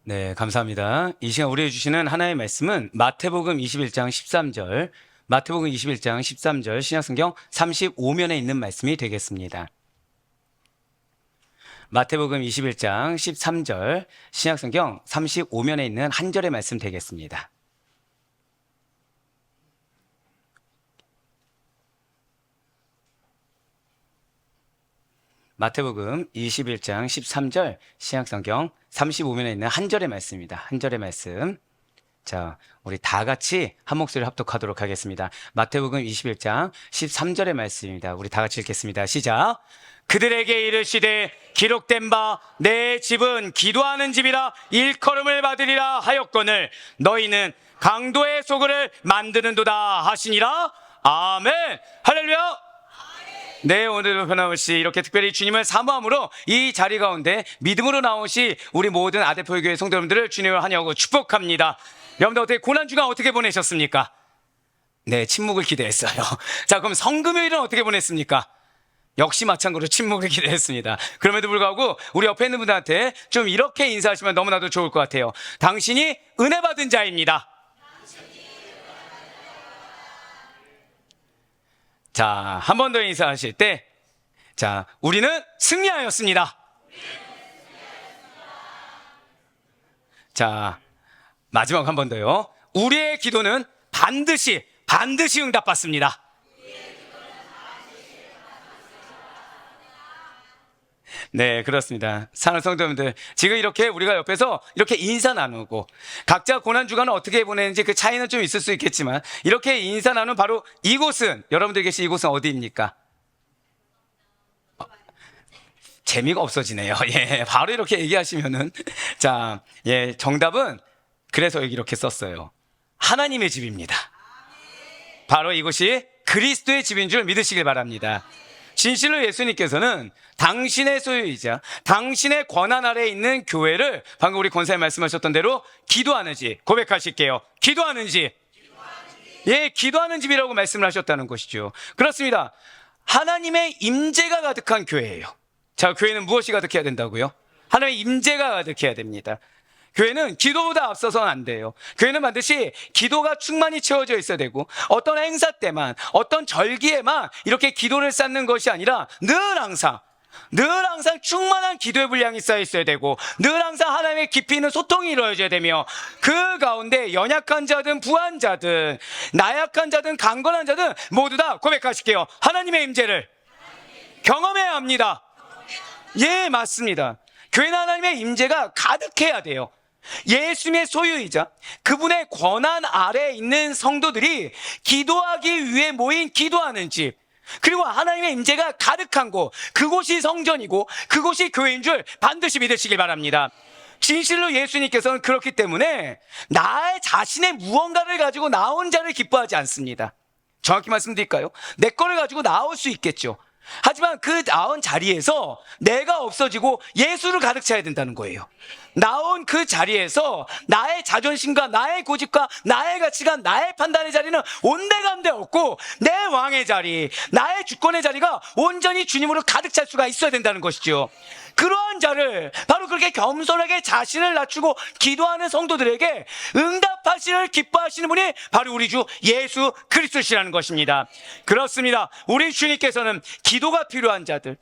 네, 감사합니다. 이 시간 우리에게 주시는 하나의 말씀은 마태복음 21장 13절, 마태복음 21장 13절 신약성경 35면에 있는 말씀이 되겠습니다. 마태복음 21장 13절 신약성경 35면에 있는 한 절의 말씀 되겠습니다. 마태복음 21장 13절 신약성경 35면에 있는 한 절의 말씀입니다. 한 절의 말씀. 자, 우리 다 같이 한 목소리를 합독하도록 하겠습니다. 마태복음 21장 13절의 말씀입니다. 우리 다 같이 읽겠습니다. 시작. 그들에게 이르시되 기록된 바 내 집은 기도하는 집이라 일컬음을 받으리라 하였거늘 너희는 강도의 소굴을 만드는도다 하시니라. 아멘. 할렐루야. 네, 오늘도 변함없이 이렇게 특별히 주님을 사모함으로 이 자리 가운데 믿음으로 나오시 우리 모든 아대표교회 성도 여러분들을 주님을 환영하고 축복합니다. 여러분들 어떻게 고난주간 어떻게 보내셨습니까? 네, 침묵을 기대했어요. 자, 그럼 성금요일은 어떻게 보냈습니까? 역시 마찬가지로 침묵을 기대했습니다. 그럼에도 불구하고 우리 옆에 있는 분들한테 좀 이렇게 인사하시면 너무나도 좋을 것 같아요. 당신이 은혜 받은 자입니다. 자, 한 번 더 인사하실 때, 자, 우리는 승리하였습니다. 자, 마지막 한 번 더요. 우리의 기도는 반드시 응답받습니다. 네, 그렇습니다. 사랑하는 성도님들, 지금 이렇게 우리가 옆에서 이렇게 인사 나누고 각자 고난주간을 어떻게 보내는지 그 차이는 좀 있을 수 있겠지만 이렇게 인사 나누는 바로 이곳은, 여러분들 계신 이곳은 어디입니까? 재미가 없어지네요. 예, 바로 이렇게 얘기하시면은. 자, 예, 정답은 그래서 여기 이렇게 썼어요. 하나님의 집입니다. 바로 이곳이 그리스도의 집인 줄 믿으시길 바랍니다. 진실로 예수님께서는 당신의 소유이자 당신의 권한 아래에 있는 교회를 방금 우리 권사님 말씀하셨던 대로 기도하는 집, 고백하실게요. 기도하는 집. 예, 기도하는 집이라고 말씀을 하셨다는 것이죠. 그렇습니다. 하나님의 임재가 가득한 교회예요. 자, 교회는 무엇이 가득해야 된다고요? 하나님의 임재가 가득해야 됩니다. 교회는 기도보다 앞서서는 안 돼요. 교회는 반드시 기도가 충만히 채워져 있어야 되고 어떤 행사 때만, 어떤 절기에만 이렇게 기도를 쌓는 것이 아니라 늘 항상 충만한 기도의 분량이 쌓여 있어야 되고 늘 항상 하나님의 깊이 있는 소통이 이루어져야 되며 그 가운데 연약한 자든 부한 자든 나약한 자든 강건한 자든 모두 다 고백하실게요. 하나님의 임재를 경험해야 합니다. 예, 맞습니다. 교회는 하나님의 임재가 가득해야 돼요. 예수님의 소유이자 그분의 권한 아래에 있는 성도들이 기도하기 위해 모인 기도하는 집, 그리고 하나님의 임재가 가득한 곳, 그곳이 성전이고 그곳이 교회인 줄 반드시 믿으시길 바랍니다. 진실로 예수님께서는 그렇기 때문에 나의 자신의 무언가를 가지고 나온 자를 기뻐하지 않습니다. 정확히 말씀드릴까요? 내 거를 가지고 나올 수 있겠죠. 하지만 그 나온 자리에서 내가 없어지고 예수를 가득 차야 된다는 거예요. 나온 그 자리에서 나의 자존심과 나의 고집과 나의 가치관, 나의 판단의 자리는 온데간데 없고 내 왕의 자리, 나의 주권의 자리가 온전히 주님으로 가득 찰 수가 있어야 된다는 것이죠. 그러한 자를 바로 그렇게 겸손하게 자신을 낮추고 기도하는 성도들에게 응답하시를 기뻐하시는 분이 바로 우리 주 예수 그리스도시라는 것입니다. 그렇습니다. 우리 주님께서는 기도가 필요한 자들,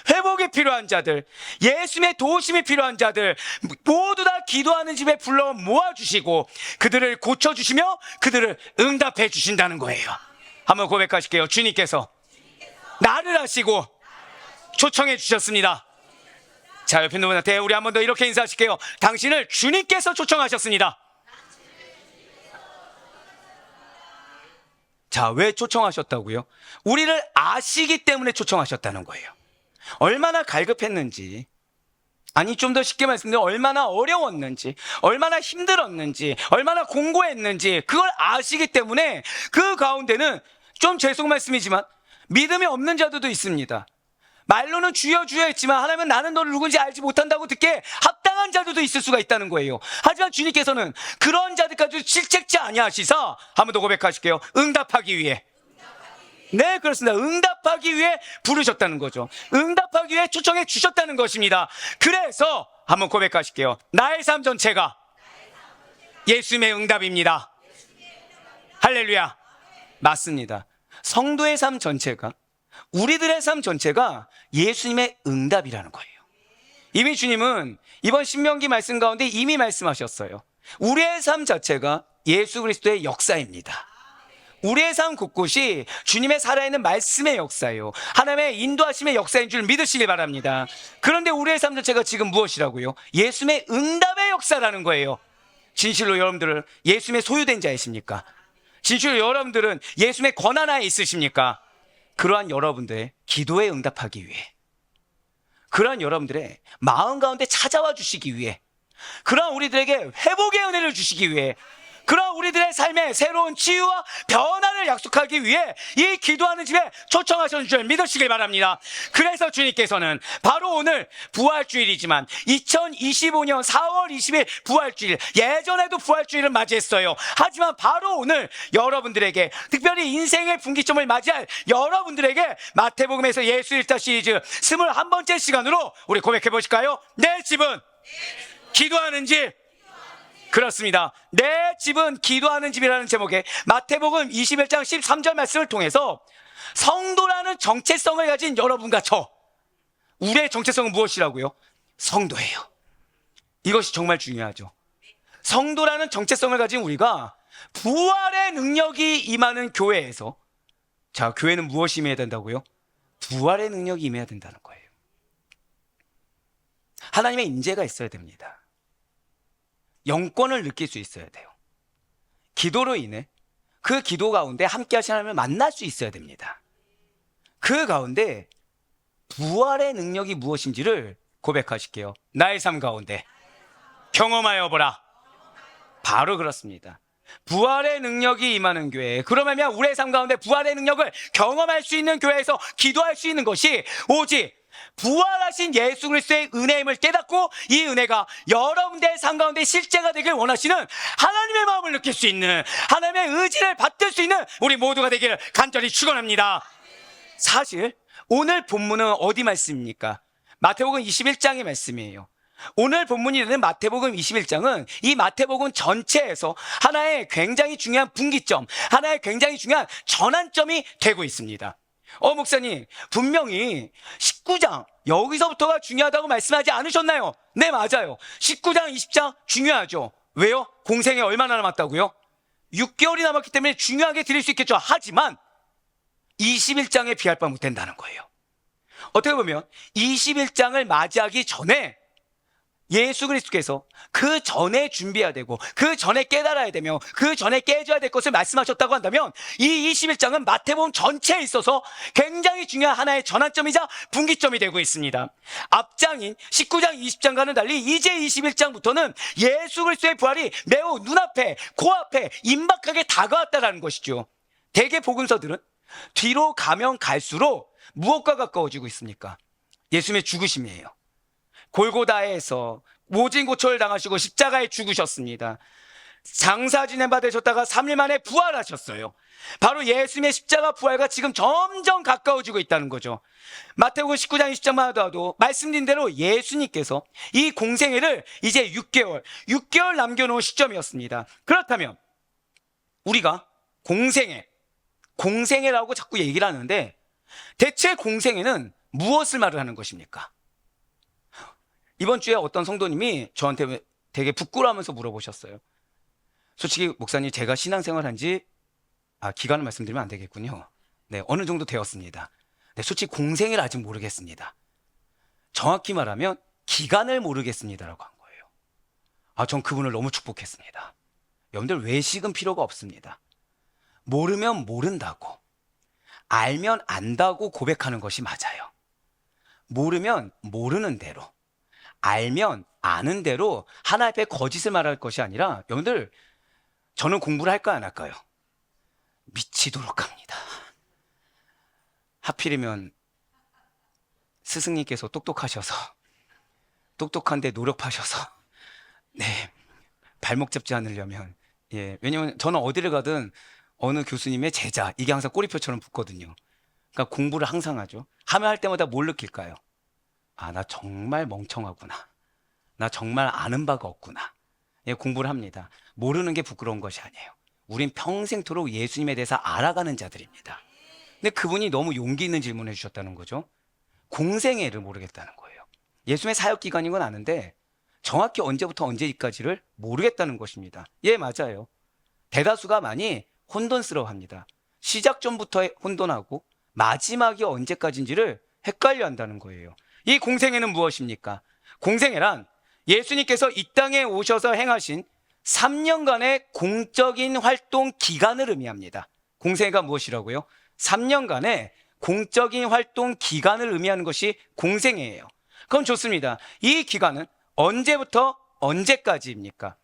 회복이 필요한 자들, 예수님의 도우심이 필요한 자들 모두 다 기도하는 집에 불러 모아주시고 그들을 고쳐주시며 그들을 응답해 주신다는 거예요. 한번 고백하실게요. 주님께서 나를 하시고 초청해 주셨습니다. 자, 옆에 있는 분한테 우리 한 번 더 이렇게 인사하실게요. 당신을 주님께서 초청하셨습니다. 자, 왜 초청하셨다고요? 우리를 아시기 때문에 초청하셨다는 거예요. 얼마나 갈급했는지, 아니 좀 더 쉽게 말씀드리면 얼마나 어려웠는지, 얼마나 힘들었는지, 얼마나 공고했는지 그걸 아시기 때문에 그 가운데는 좀 죄송 말씀이지만 믿음이 없는 자들도 있습니다. 말로는 주여 주여 했지만 하나님은 나는 너를 누군지 알지 못한다고 듣게 합당한 자들도 있을 수가 있다는 거예요. 하지만 주님께서는 그런 자들까지 질책지 아니하시사 한 번 더 고백하실게요. 응답하기 위해. 네, 그렇습니다. 응답하기 위해 부르셨다는 거죠. 응답하기 위해 초청해 주셨다는 것입니다. 그래서 한번 고백하실게요. 나의 삶 전체가 예수님의 응답입니다. 할렐루야. 맞습니다. 성도의 삶 전체가, 우리들의 삶 전체가 예수님의 응답이라는 거예요. 이미 주님은 이번 신명기 말씀 가운데 이미 말씀하셨어요. 우리의 삶 자체가 예수 그리스도의 역사입니다. 우리의 삶 곳곳이 주님의 살아있는 말씀의 역사예요. 하나님의 인도하심의 역사인 줄 믿으시길 바랍니다. 그런데 우리의 삶 자체가 지금 무엇이라고요? 예수님의 응답의 역사라는 거예요. 진실로 여러분들은 예수님의 소유된 자이십니까? 진실로 여러분들은 예수님의 권한하에 있으십니까? 그러한 여러분들의 기도에 응답하기 위해, 그러한 여러분들의 마음 가운데 찾아와 주시기 위해, 그러한 우리들에게 회복의 은혜를 주시기 위해, 그러한 우리들의 삶에 새로운 치유와 변화를 약속하기 위해 이 기도하는 집에 초청하신 줄 믿으시길 바랍니다. 그래서 주님께서는 바로 오늘 부활주일이지만 2025년 4월 20일 부활주일, 예전에도 부활주일을 맞이했어요. 하지만 바로 오늘 여러분들에게, 특별히 인생의 분기점을 맞이할 여러분들에게 마태복음에서 예수 일타 시리즈 21번째 시간으로 우리 고백해 보실까요? 내 집은 기도하는 집. 그렇습니다. 내 집은 기도하는 집이라는 제목의 마태복음 21장 13절 말씀을 통해서 성도라는 정체성을 가진 여러분과 저, 우리의 정체성은 무엇이라고요? 성도예요. 이것이 정말 중요하죠. 성도라는 정체성을 가진 우리가 부활의 능력이 임하는 교회에서, 자, 교회는 무엇이 임해야 된다고요? 부활의 능력이 임해야 된다는 거예요. 하나님의 임재가 있어야 됩니다. 영권을 느낄 수 있어야 돼요. 기도로 인해 그 기도 가운데 함께 하신 하나님을 만날 수 있어야 됩니다. 그 가운데 부활의 능력이 무엇인지를 고백하실게요. 나의 삶 가운데 경험하여 보라. 바로 그렇습니다. 부활의 능력이 임하는 교회, 그러면 우리의 삶 가운데 부활의 능력을 경험할 수 있는 교회에서 기도할 수 있는 것이 오직 부활하신 예수 그리스도의 은혜임을 깨닫고 이 은혜가 여러분들의 삶 가운데 실제가 되길 원하시는 하나님의 마음을 느낄 수 있는, 하나님의 의지를 받들 수 있는 우리 모두가 되기를 간절히 축원합니다. 사실 오늘 본문은 어디 말씀입니까? 마태복음 21장의 말씀이에요. 오늘 본문이 되는 마태복음 21장은 이 마태복음 전체에서 하나의 굉장히 중요한 분기점, 하나의 굉장히 중요한 전환점이 되고 있습니다. 목사님, 분명히 19장 여기서부터가 중요하다고 말씀하지 않으셨나요? 네, 맞아요. 19장, 20장 중요하죠. 왜요? 공생에 얼마나 남았다고요? 6개월이 남았기 때문에 중요하게 드릴 수 있겠죠. 하지만 21장에 비할 바 못된다는 거예요. 어떻게 보면 21장을 맞이하기 전에 예수 그리스도께서 그 전에 준비해야 되고, 그 전에 깨달아야 되며, 그 전에 깨져야 될 것을 말씀하셨다고 한다면 이 21장은 마태복음 전체에 있어서 굉장히 중요한 하나의 전환점이자 분기점이 되고 있습니다. 앞장인 19장, 20장과는 달리 이제 21장부터는 예수 그리스도의 부활이 매우 눈앞에, 코앞에 임박하게 다가왔다는 것이죠. 대개 복음서들은 뒤로 가면 갈수록 무엇과 가까워지고 있습니까? 예수님의 죽으심이에요. 골고다에서 모진 고초를 당하시고 십자가에 죽으셨습니다. 장사 지낸 바 되셨다가 3일 만에 부활하셨어요. 바로 예수님의 십자가 부활과 지금 점점 가까워지고 있다는 거죠. 마태복음 19장 20장만 하더라도 말씀드린 대로 예수님께서 이 공생애를 이제 6개월 남겨놓은 시점이었습니다. 그렇다면 우리가 공생애라고 자꾸 얘기를 하는데 대체 공생애는 무엇을 말을 하는 것입니까? 이번 주에 어떤 성도님이 저한테 되게 부끄러워하면서 물어보셨어요. 솔직히 목사님, 제가 신앙생활 한지 기간을 말씀드리면 안 되겠군요. 네, 어느 정도 되었습니다. 네, 솔직히 공생애를 아직 모르겠습니다. 정확히 말하면 기간을 모르겠습니다라고 한 거예요. 전 그분을 너무 축복했습니다. 여러분들 외식은 필요가 없습니다. 모르면 모른다고, 알면 안다고 고백하는 것이 맞아요. 모르면 모르는 대로, 알면 아는 대로 하나님 앞에 거짓을 말할 것이 아니라, 여러분들, 저는 공부를 할까요, 안 할까요? 미치도록 합니다. 하필이면 스승님께서 똑똑한데 노력하셔서, 네, 발목 잡지 않으려면, 왜냐면 저는 어디를 가든 어느 교수님의 제자, 이게 항상 꼬리표처럼 붙거든요. 그러니까 공부를 항상 하죠. 하면 할 때마다 뭘 느낄까요? 나 정말 멍청하구나. 나 정말 아는 바가 없구나. 예, 공부를 합니다. 모르는 게 부끄러운 것이 아니에요. 우린 평생토록 예수님에 대해서 알아가는 자들입니다. 근데 그분이 너무 용기 있는 질문을 해주셨다는 거죠. 공생애를 모르겠다는 거예요. 예수님의 사역 기간인 건 아는데 정확히 언제부터 언제까지를 모르겠다는 것입니다. 예, 맞아요. 대다수가 많이 혼돈스러워합니다. 시작 전부터 혼돈하고 마지막이 언제까지인지를 헷갈려 한다는 거예요. 이 공생애는 무엇입니까? 공생애란 예수님께서 이 땅에 오셔서 행하신 3년간의 공적인 활동 기간을 의미합니다. 공생애가 무엇이라고요? 3년간의 공적인 활동 기간을 의미하는 것이 공생애예요. 그럼 좋습니다. 이 기간은 언제부터 언제까지입니까?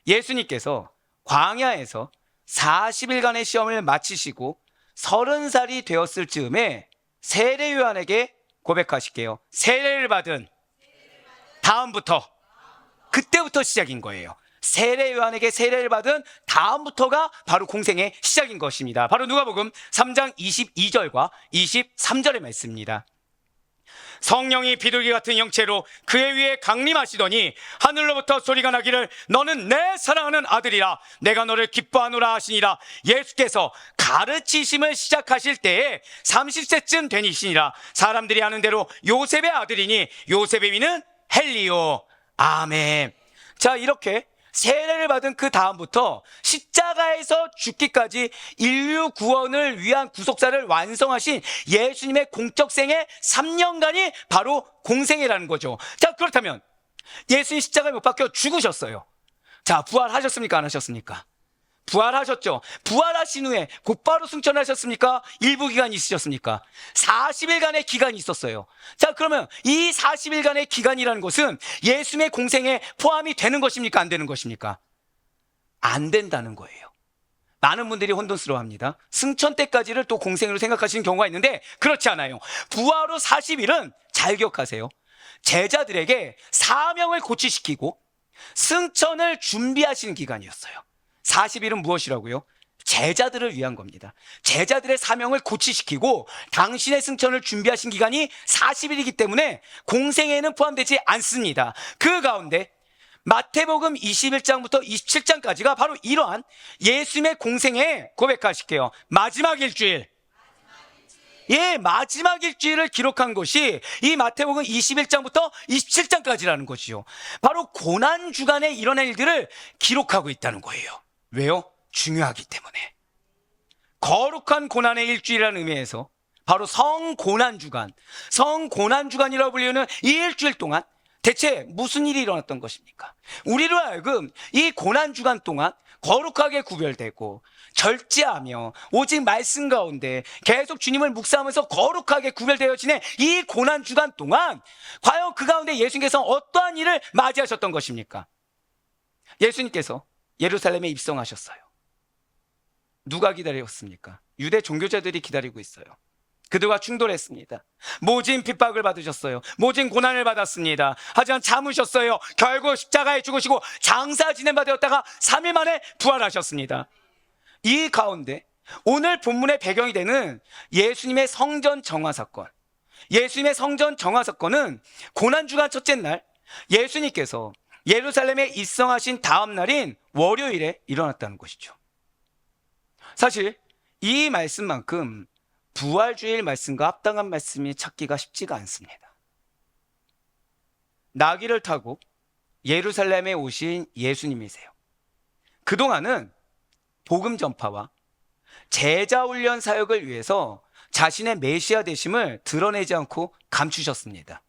예수님께서 광야에서 40일간의 시험을 마치시고 30살이 되었을 즈음에 세례 요한에게 고백하실게요. 세례를 받은 다음부터, 그때부터 시작인 거예요. 세례 요한에게 세례를 받은 다음부터가 바로 공생의 시작인 것입니다. 바로 누가복음 3장 22절과 23절의 말씀입니다. 성령이 비둘기 같은 형체로 그의 위에 강림하시더니 하늘로부터 소리가 나기를 너는 내 사랑하는 아들이라 내가 너를 기뻐하노라 하시니라. 예수께서 가르치심을 시작하실 때에 30세쯤 되니시니라. 사람들이 아는 대로 요셉의 아들이니 요셉의 이름은 헬리오. 아멘. 자, 이렇게 세례를 받은 그 다음부터 십자가에서 죽기까지 인류 구원을 위한 구속사를 완성하신 예수님의 공적 생애 3년간이 바로 공생애라는 거죠. 자, 그렇다면 예수님 십자가에 못 박혀 죽으셨어요. 자, 부활하셨습니까? 안 하셨습니까? 부활하셨죠. 부활하신 후에 곧바로 승천하셨습니까? 일부 기간이 있으셨습니까? 40일간의 기간이 있었어요. 자, 그러면 이 40일간의 기간이라는 것은 예수님의 공생에 포함이 되는 것입니까? 안 되는 것입니까? 안 된다는 거예요. 많은 분들이 혼돈스러워합니다. 승천 때까지를 또 공생으로 생각하시는 경우가 있는데 그렇지 않아요. 부활 후 40일은 잘 기억하세요. 제자들에게 사명을 고취시키고 승천을 준비하시는 기간이었어요. 40일은 무엇이라고요? 제자들을 위한 겁니다. 제자들의 사명을 고취시키고 당신의 승천을 준비하신 기간이 40일이기 때문에 공생애에는 포함되지 않습니다. 그 가운데 마태복음 21장부터 27장까지가 바로 이러한 예수님의 공생애에 고백하실게요. 마지막 일주일. 예, 마지막 일주일을 기록한 것이 이 마태복음 21장부터 27장까지라는 것이요. 바로 고난주간에 일어난 일들을 기록하고 있다는 거예요. 왜요? 중요하기 때문에. 거룩한 고난의 일주일이라는 의미에서 바로 성고난주간, 성고난주간이라고 불리는 이 일주일 동안 대체 무슨 일이 일어났던 것입니까? 우리로 하여금 이 고난주간 동안 거룩하게 구별되고 절제하며 오직 말씀 가운데 계속 주님을 묵상하면서 거룩하게 구별되어 지낸 이 고난주간 동안 과연 그 가운데 예수님께서 어떠한 일을 맞이하셨던 것입니까? 예수님께서 예루살렘에 입성하셨어요. 누가 기다렸습니까? 유대 종교자들이 기다리고 있어요. 그들과 충돌했습니다. 모진 핍박을 받으셨어요. 모진 고난을 받았습니다. 하지만 참으셨어요. 결국 십자가에 죽으시고 장사 지낸 바 되었다가 3일 만에 부활하셨습니다. 이 가운데 오늘 본문의 배경이 되는 예수님의 성전 정화 사건, 예수님의 성전 정화 사건은 고난주간 첫째 날 예수님께서 예루살렘에 입성하신 다음 날인 월요일에 일어났다는 것이죠. 사실 이 말씀만큼 부활주일 말씀과 합당한 말씀이 찾기가 쉽지가 않습니다. 나귀를 타고 예루살렘에 오신 예수님이세요. 그동안은 복음 전파와 제자 훈련 사역을 위해서 자신의 메시아 되심을 드러내지 않고 감추셨습니다.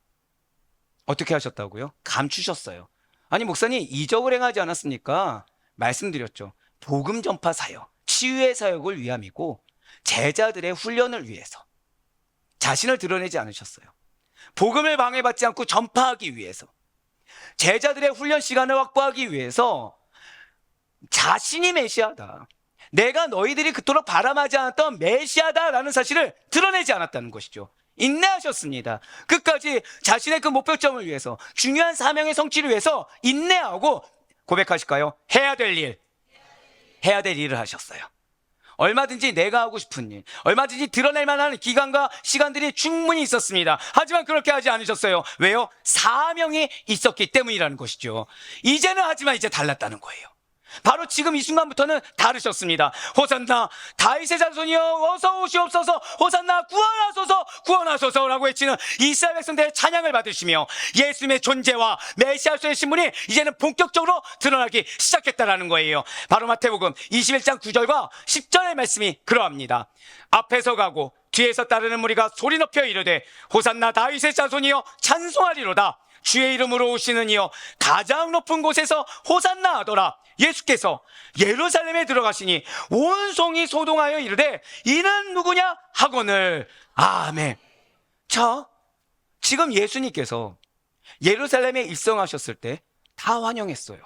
어떻게 하셨다고요? 감추셨어요. 아니, 목사님 이적을 행하지 않았습니까? 말씀드렸죠. 복음 전파 사역, 치유의 사역을 위함이고 제자들의 훈련을 위해서 자신을 드러내지 않으셨어요. 복음을 방해받지 않고 전파하기 위해서, 제자들의 훈련 시간을 확보하기 위해서 자신이 메시아다, 내가 너희들이 그토록 바람하지 않았던 메시아다라는 사실을 드러내지 않았다는 것이죠. 인내하셨습니다. 끝까지 자신의 그 목표점을 위해서, 중요한 사명의 성취를 위해서 인내하고 고백하실까요? 해야 될 일을 하셨어요. 얼마든지 내가 하고 싶은 일, 얼마든지 드러낼 만한 기간과 시간들이 충분히 있었습니다. 하지만 그렇게 하지 않으셨어요. 왜요? 사명이 있었기 때문이라는 것이죠. 이제는 하지만 이제 달랐다는 거예요. 바로 지금 이 순간부터는 다르셨습니다. 호산나 다윗의 자손이여 어서 오시옵소서, 호산나 구원하소서 구원하소서라고 외치는 이스라엘 백성들의 찬양을 받으시며 예수님의 존재와 메시아로서의 신분이 이제는 본격적으로 드러나기 시작했다라는 거예요. 바로 마태복음 21장 9절과 10절의 말씀이 그러합니다. 앞에서 가고 뒤에서 따르는 무리가 소리 높여 이르되 호산나 다윗의 자손이여 찬송하리로다. 주의 이름으로 오시는 이여 가장 높은 곳에서 호산나 하더라. 예수께서 예루살렘에 들어가시니 온 성이 소동하여 이르되 이는 누구냐 하거늘. 아멘. 자, 지금 예수님께서 예루살렘에 입성하셨을 때 다 환영했어요.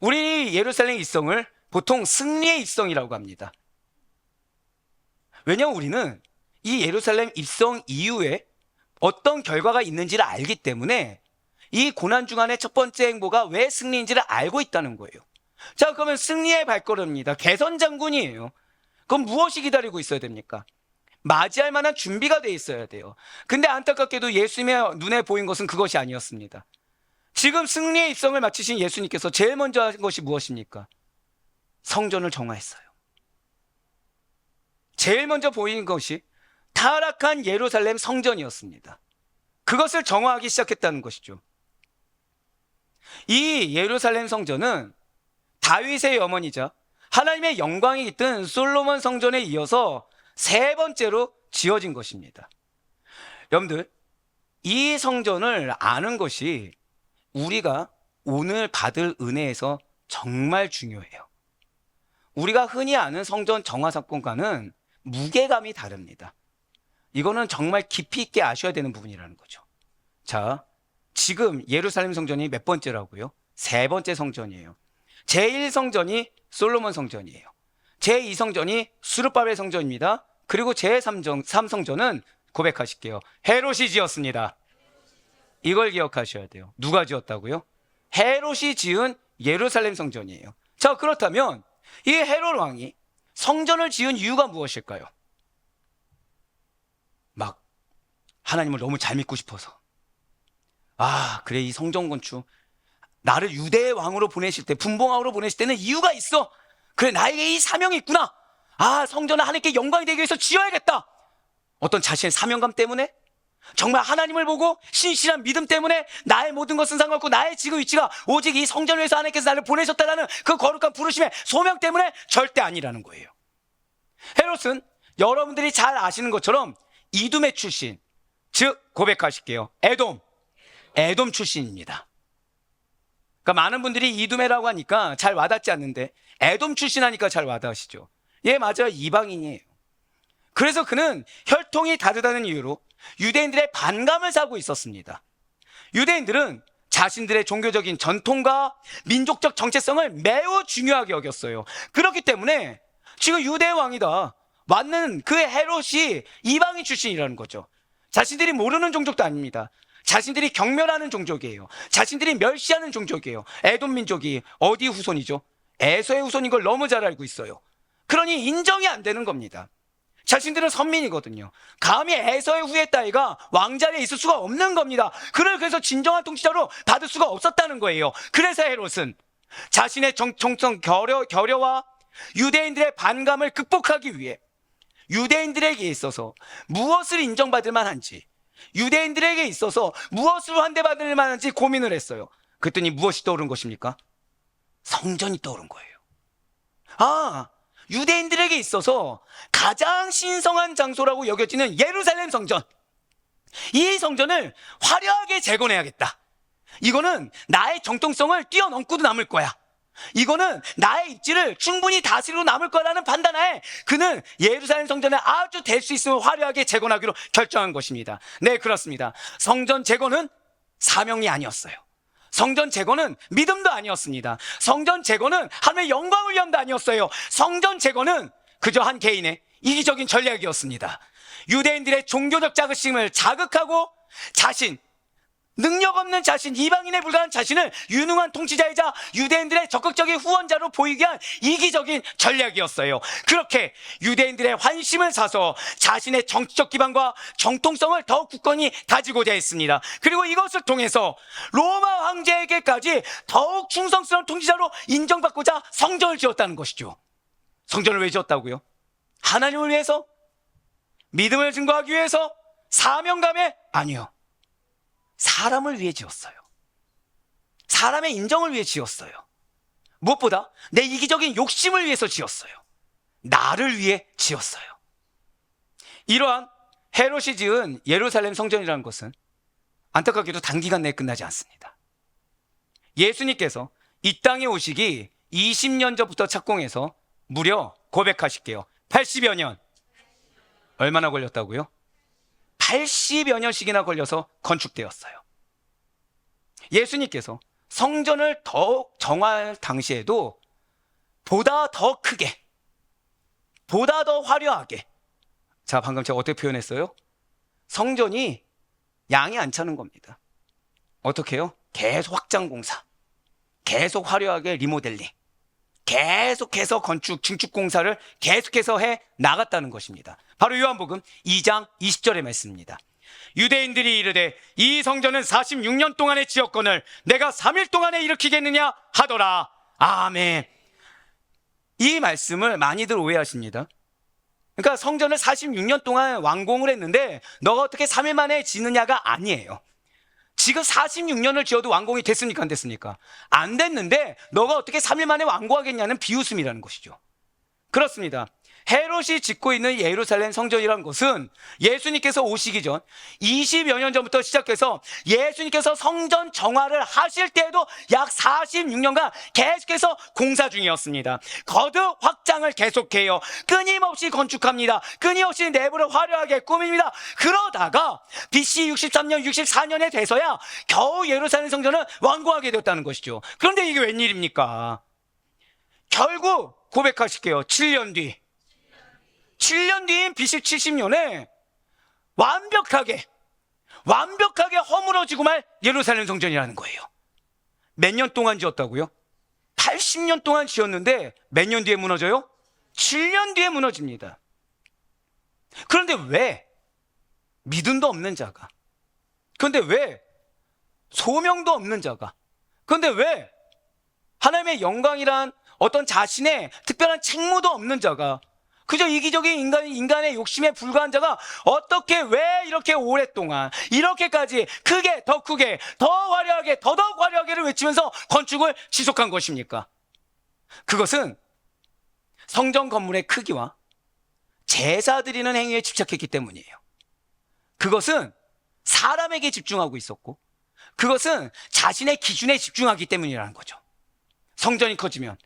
우리 예루살렘 입성을 보통 승리의 입성이라고 합니다. 왜냐하면 우리는 이 예루살렘 입성 이후에 어떤 결과가 있는지를 알기 때문에 이 고난 중간의 첫 번째 행보가 왜 승리인지를 알고 있다는 거예요. 자, 그러면 승리의 발걸음입니다. 개선 장군이에요. 그럼 무엇이 기다리고 있어야 됩니까? 맞이할 만한 준비가 돼 있어야 돼요. 근데 안타깝게도 예수님의 눈에 보인 것은 그것이 아니었습니다. 지금 승리의 입성을 마치신 예수님께서 제일 먼저 하신 것이 무엇입니까? 성전을 정화했어요. 제일 먼저 보인 것이 타락한 예루살렘 성전이었습니다. 그것을 정화하기 시작했다는 것이죠. 이 예루살렘 성전은 다윗의 염원이자 하나님의 영광이 깃든 솔로몬 성전에 이어서 세 번째로 지어진 것입니다. 여러분들, 이 성전을 아는 것이 우리가 오늘 받을 은혜에서 정말 중요해요. 우리가 흔히 아는 성전 정화 사건과는 무게감이 다릅니다. 이거는 정말 깊이 있게 아셔야 되는 부분이라는 거죠. 자, 지금 예루살렘 성전이 몇 번째라고요? 세 번째 성전이에요. 제1성전이 솔로몬 성전이에요. 제2성전이 수르바벨 성전입니다. 그리고 제3성전은 고백하실게요. 헤롯이 지었습니다. 이걸 기억하셔야 돼요. 누가 지었다고요? 헤롯이 지은 예루살렘 성전이에요. 자, 그렇다면 이 헤롯 왕이 성전을 지은 이유가 무엇일까요? 막 하나님을 너무 잘 믿고 싶어서, 아 그래, 이 성전 건축 나를 유대의 왕으로 보내실 때, 분봉왕으로 보내실 때는 이유가 있어. 그래, 나에게 이 사명이 있구나. 아, 성전을 하나님께 영광이 되기 위해서 지어야겠다. 어떤 자신의 사명감 때문에, 정말 하나님을 보고 신실한 믿음 때문에 나의 모든 것은 상관없고 나의 지금 위치가 오직 이 성전을 위해서 하나님께서 나를 보내셨다라는 그 거룩한 부르심의 소명 때문에 절대 아니라는 거예요. 헤롯은 여러분들이 잘 아시는 것처럼 이둠의 출신, 즉 고백하실게요. 에돔 출신입니다. 그러니까 많은 분들이 이두메라고 하니까 잘 와닿지 않는데 에돔 출신 하니까 잘 와닿으시죠. 예, 맞아요. 이방인이에요. 그래서 그는 혈통이 다르다는 이유로 유대인들의 반감을 사고 있었습니다. 유대인들은 자신들의 종교적인 전통과 민족적 정체성을 매우 중요하게 여겼어요. 그렇기 때문에 지금 유대의 왕이다 맞는 그 헤롯이 이방인 출신이라는 거죠. 자신들이 모르는 종족도 아닙니다. 자신들이 경멸하는 종족이에요. 자신들이 멸시하는 종족이에요. 에돔 민족이 어디 후손이죠? 에서의 후손인 걸 너무 잘 알고 있어요. 그러니 인정이 안 되는 겁니다. 자신들은 선민이거든요. 감히 에서의 후예 따위가 왕자리에 있을 수가 없는 겁니다. 그를 그래서 진정한 통치자로 받을 수가 없었다는 거예요. 그래서 헤롯은 자신의 정통 결여와 유대인들의 반감을 극복하기 위해 유대인들에게 있어서 무엇을 인정받을 만한지, 유대인들에게 있어서 무엇으로 환대받을 만한지 고민을 했어요. 그랬더니 무엇이 떠오른 것입니까? 성전이 떠오른 거예요. 아, 유대인들에게 있어서 가장 신성한 장소라고 여겨지는 예루살렘 성전, 이 성전을 화려하게 재건해야겠다. 이거는 나의 정통성을 뛰어넘고도 남을 거야. 이거는 나의 입지를 충분히 다스리고 남을 거라는 판단하에 그는 예루살렘 성전을 아주 될 수 있으면 화려하게 재건하기로 결정한 것입니다. 네, 그렇습니다. 성전 재건은 사명이 아니었어요. 성전 재건은 믿음도 아니었습니다. 성전 재건은 하나님의 영광을 위함도 아니었어요. 성전 재건은 그저 한 개인의 이기적인 전략이었습니다. 유대인들의 종교적 자긍심을 자극하고 자신, 능력 없는 자신, 이방인에 불과한 자신을 유능한 통치자이자 유대인들의 적극적인 후원자로 보이기 위한 이기적인 전략이었어요. 그렇게 유대인들의 환심을 사서 자신의 정치적 기반과 정통성을 더욱 굳건히 다지고자 했습니다. 그리고 이것을 통해서 로마 황제에게까지 더욱 충성스러운 통치자로 인정받고자 성전을 지었다는 것이죠. 성전을 왜 지었다고요? 하나님을 위해서? 믿음을 증거하기 위해서? 사명감에? 아니요. 사람을 위해 지었어요. 사람의 인정을 위해 지었어요. 무엇보다 내 이기적인 욕심을 위해서 지었어요. 나를 위해 지었어요. 이러한 헤롯이 지은 예루살렘 성전이라는 것은 안타깝게도 단기간 내에 끝나지 않습니다. 예수님께서 이 땅에 오시기 20년 전부터 착공해서 무려 고백하실게요. 80여 년. 얼마나 걸렸다고요? 80여 년씩이나 걸려서 건축되었어요. 예수님께서 성전을 더욱 정할 당시에도 보다 더 크게, 보다 더 화려하게, 자, 방금 제가 어떻게 표현했어요? 성전이 양이 안 차는 겁니다. 어떻게 해요? 계속 확장 공사, 계속 화려하게 리모델링, 계속해서 건축, 증축 공사를 계속해서 해 나갔다는 것입니다. 바로 요한복음 2장 20절의 말씀입니다. 유대인들이 이르되 이 성전은 46년 동안의 지었건을 내가 3일 동안에 일으키겠느냐 하더라. 아멘. 이 말씀을 많이들 오해하십니다. 그러니까 성전을 46년 동안 완공을 했는데 너가 어떻게 3일 만에 지느냐가 아니에요. 지금 46년을 지어도 완공이 됐습니까? 안 됐습니까? 안 됐는데 너가 어떻게 3일 만에 완공하겠냐는 비웃음이라는 것이죠. 그렇습니다. 헤롯이 짓고 있는 예루살렘 성전이란 것은 예수님께서 오시기 전 20여 년 전부터 시작해서 예수님께서 성전 정화를 하실 때에도 약 46년간 계속해서 공사 중이었습니다. 거듭 확장을 계속해요. 끊임없이 건축합니다. 끊임없이 내부를 화려하게 꾸밉니다. 그러다가 BC 63년, 64년에 돼서야 겨우 예루살렘 성전을 완공하게 되었다는 것이죠. 그런데 이게 웬일입니까? 결국 고백하실게요. 7년 뒤인 BC 70년에 완벽하게 허물어지고 말 예루살렘 성전이라는 거예요. 몇 년 동안 지었다고요? 80년 동안 지었는데 몇 년 뒤에 무너져요? 7년 뒤에 무너집니다. 그런데 왜 믿음도 없는 자가, 그런데 왜 소명도 없는 자가, 그런데 왜 하나님의 영광이란 어떤 자신의 특별한 책무도 없는 자가, 그저 이기적인 인간의 욕심에 불과한 자가 어떻게 왜 이렇게 오랫동안 이렇게까지 크게 더 크게 더 화려하게 더더욱 화려하게를 외치면서 건축을 지속한 것입니까? 그것은 성전 건물의 크기와 제사 드리는 행위에 집착했기 때문이에요. 그것은 사람에게 집중하고 있었고, 그것은 자신의 기준에 집중하기 때문이라는 거죠. 성전이 커지면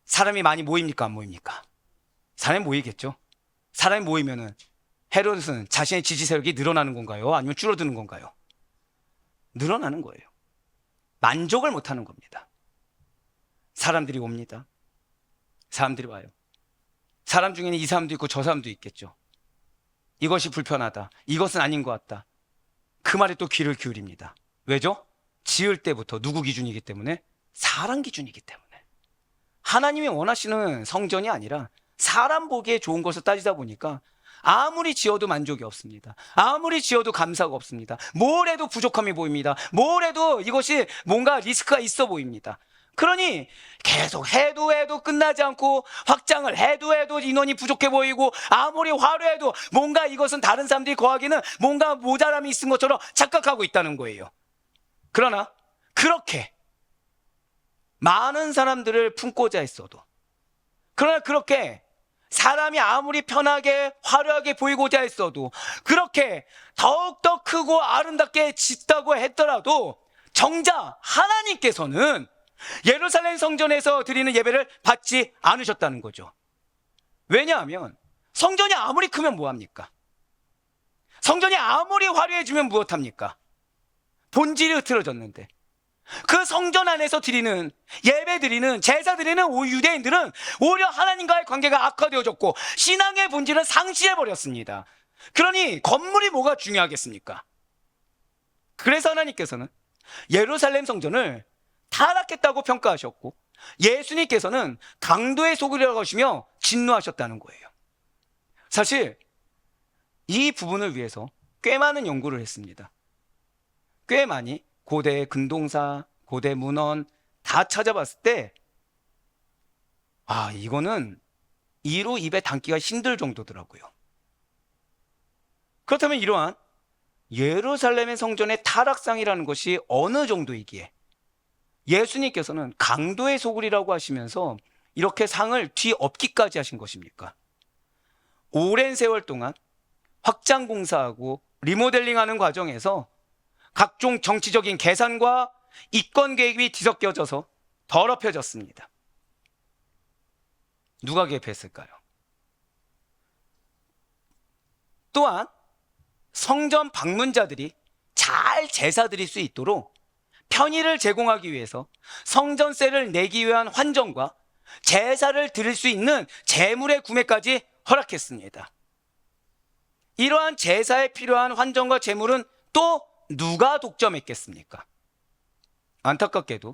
사람이 많이 모입니까? 안 모입니까? 사람이 모이겠죠. 사람이 모이면은 헤롯은 자신의 지지 세력이 늘어나는 건가요? 아니면 줄어드는 건가요? 늘어나는 거예요. 만족을 못하는 겁니다. 사람들이 옵니다. 사람들이 와요. 사람 중에는 이 사람도 있고 저 사람도 있겠죠. 이것이 불편하다, 이것은 아닌 것 같다, 그 말에 또 귀를 기울입니다. 왜죠? 지을 때부터 누구 기준이기 때문에? 사람 기준이기 때문에. 하나님이 원하시는 성전이 아니라 사람 보기에 좋은 것을 따지다 보니까 아무리 지어도 만족이 없습니다. 아무리 지어도 감사가 없습니다. 뭘 해도 부족함이 보입니다. 뭘 해도 이것이 뭔가 리스크가 있어 보입니다. 그러니 계속 해도 끝나지 않고, 확장을 해도 인원이 부족해 보이고, 아무리 화려해도 뭔가 이것은 다른 사람들이 거하기는 뭔가 모자람이 있은 것처럼 착각하고 있다는 거예요. 그러나 그렇게 많은 사람들을 품고자 했어도, 그러나 그렇게 사람이 아무리 편하게 화려하게 보이고자 했어도, 그렇게 더욱더 크고 아름답게 짓다고 했더라도 정작 하나님께서는 예루살렘 성전에서 드리는 예배를 받지 않으셨다는 거죠. 왜냐하면 성전이 아무리 크면 뭐합니까? 성전이 아무리 화려해지면 무엇합니까? 본질이 흐트러졌는데, 그 성전 안에서 드리는 예배 드리는 제사 드리는 유대인들은 오히려 하나님과의 관계가 악화되어졌고 신앙의 본질은 상실해 버렸습니다. 그러니 건물이 뭐가 중요하겠습니까? 그래서 하나님께서는 예루살렘 성전을 타락했다고 평가하셨고, 예수님께서는 강도의 소굴이라고 하시며 진노하셨다는 거예요. 사실 이 부분을 위해서 꽤 많은 연구를 했습니다. 꽤 많이 고대 근동사, 고대 문헌 다 찾아봤을 때 이거는 이로 입에 담기가 힘들 정도더라고요. 그렇다면 이러한 예루살렘의 성전의 타락상이라는 것이 어느 정도이기에 예수님께서는 강도의 소굴이라고 하시면서 이렇게 상을 뒤엎기까지 하신 것입니까? 오랜 세월 동안 확장 공사하고 리모델링하는 과정에서 각종 정치적인 계산과 이권 계획이 뒤섞여져서 더럽혀졌습니다. 누가 개입했을까요? 또한 성전 방문자들이 잘 제사 드릴 수 있도록 편의를 제공하기 위해서 성전세를 내기 위한 환전과 제사를 드릴 수 있는 제물의 구매까지 허락했습니다. 이러한 제사에 필요한 환전과 제물은 또 누가 독점했겠습니까? 안타깝게도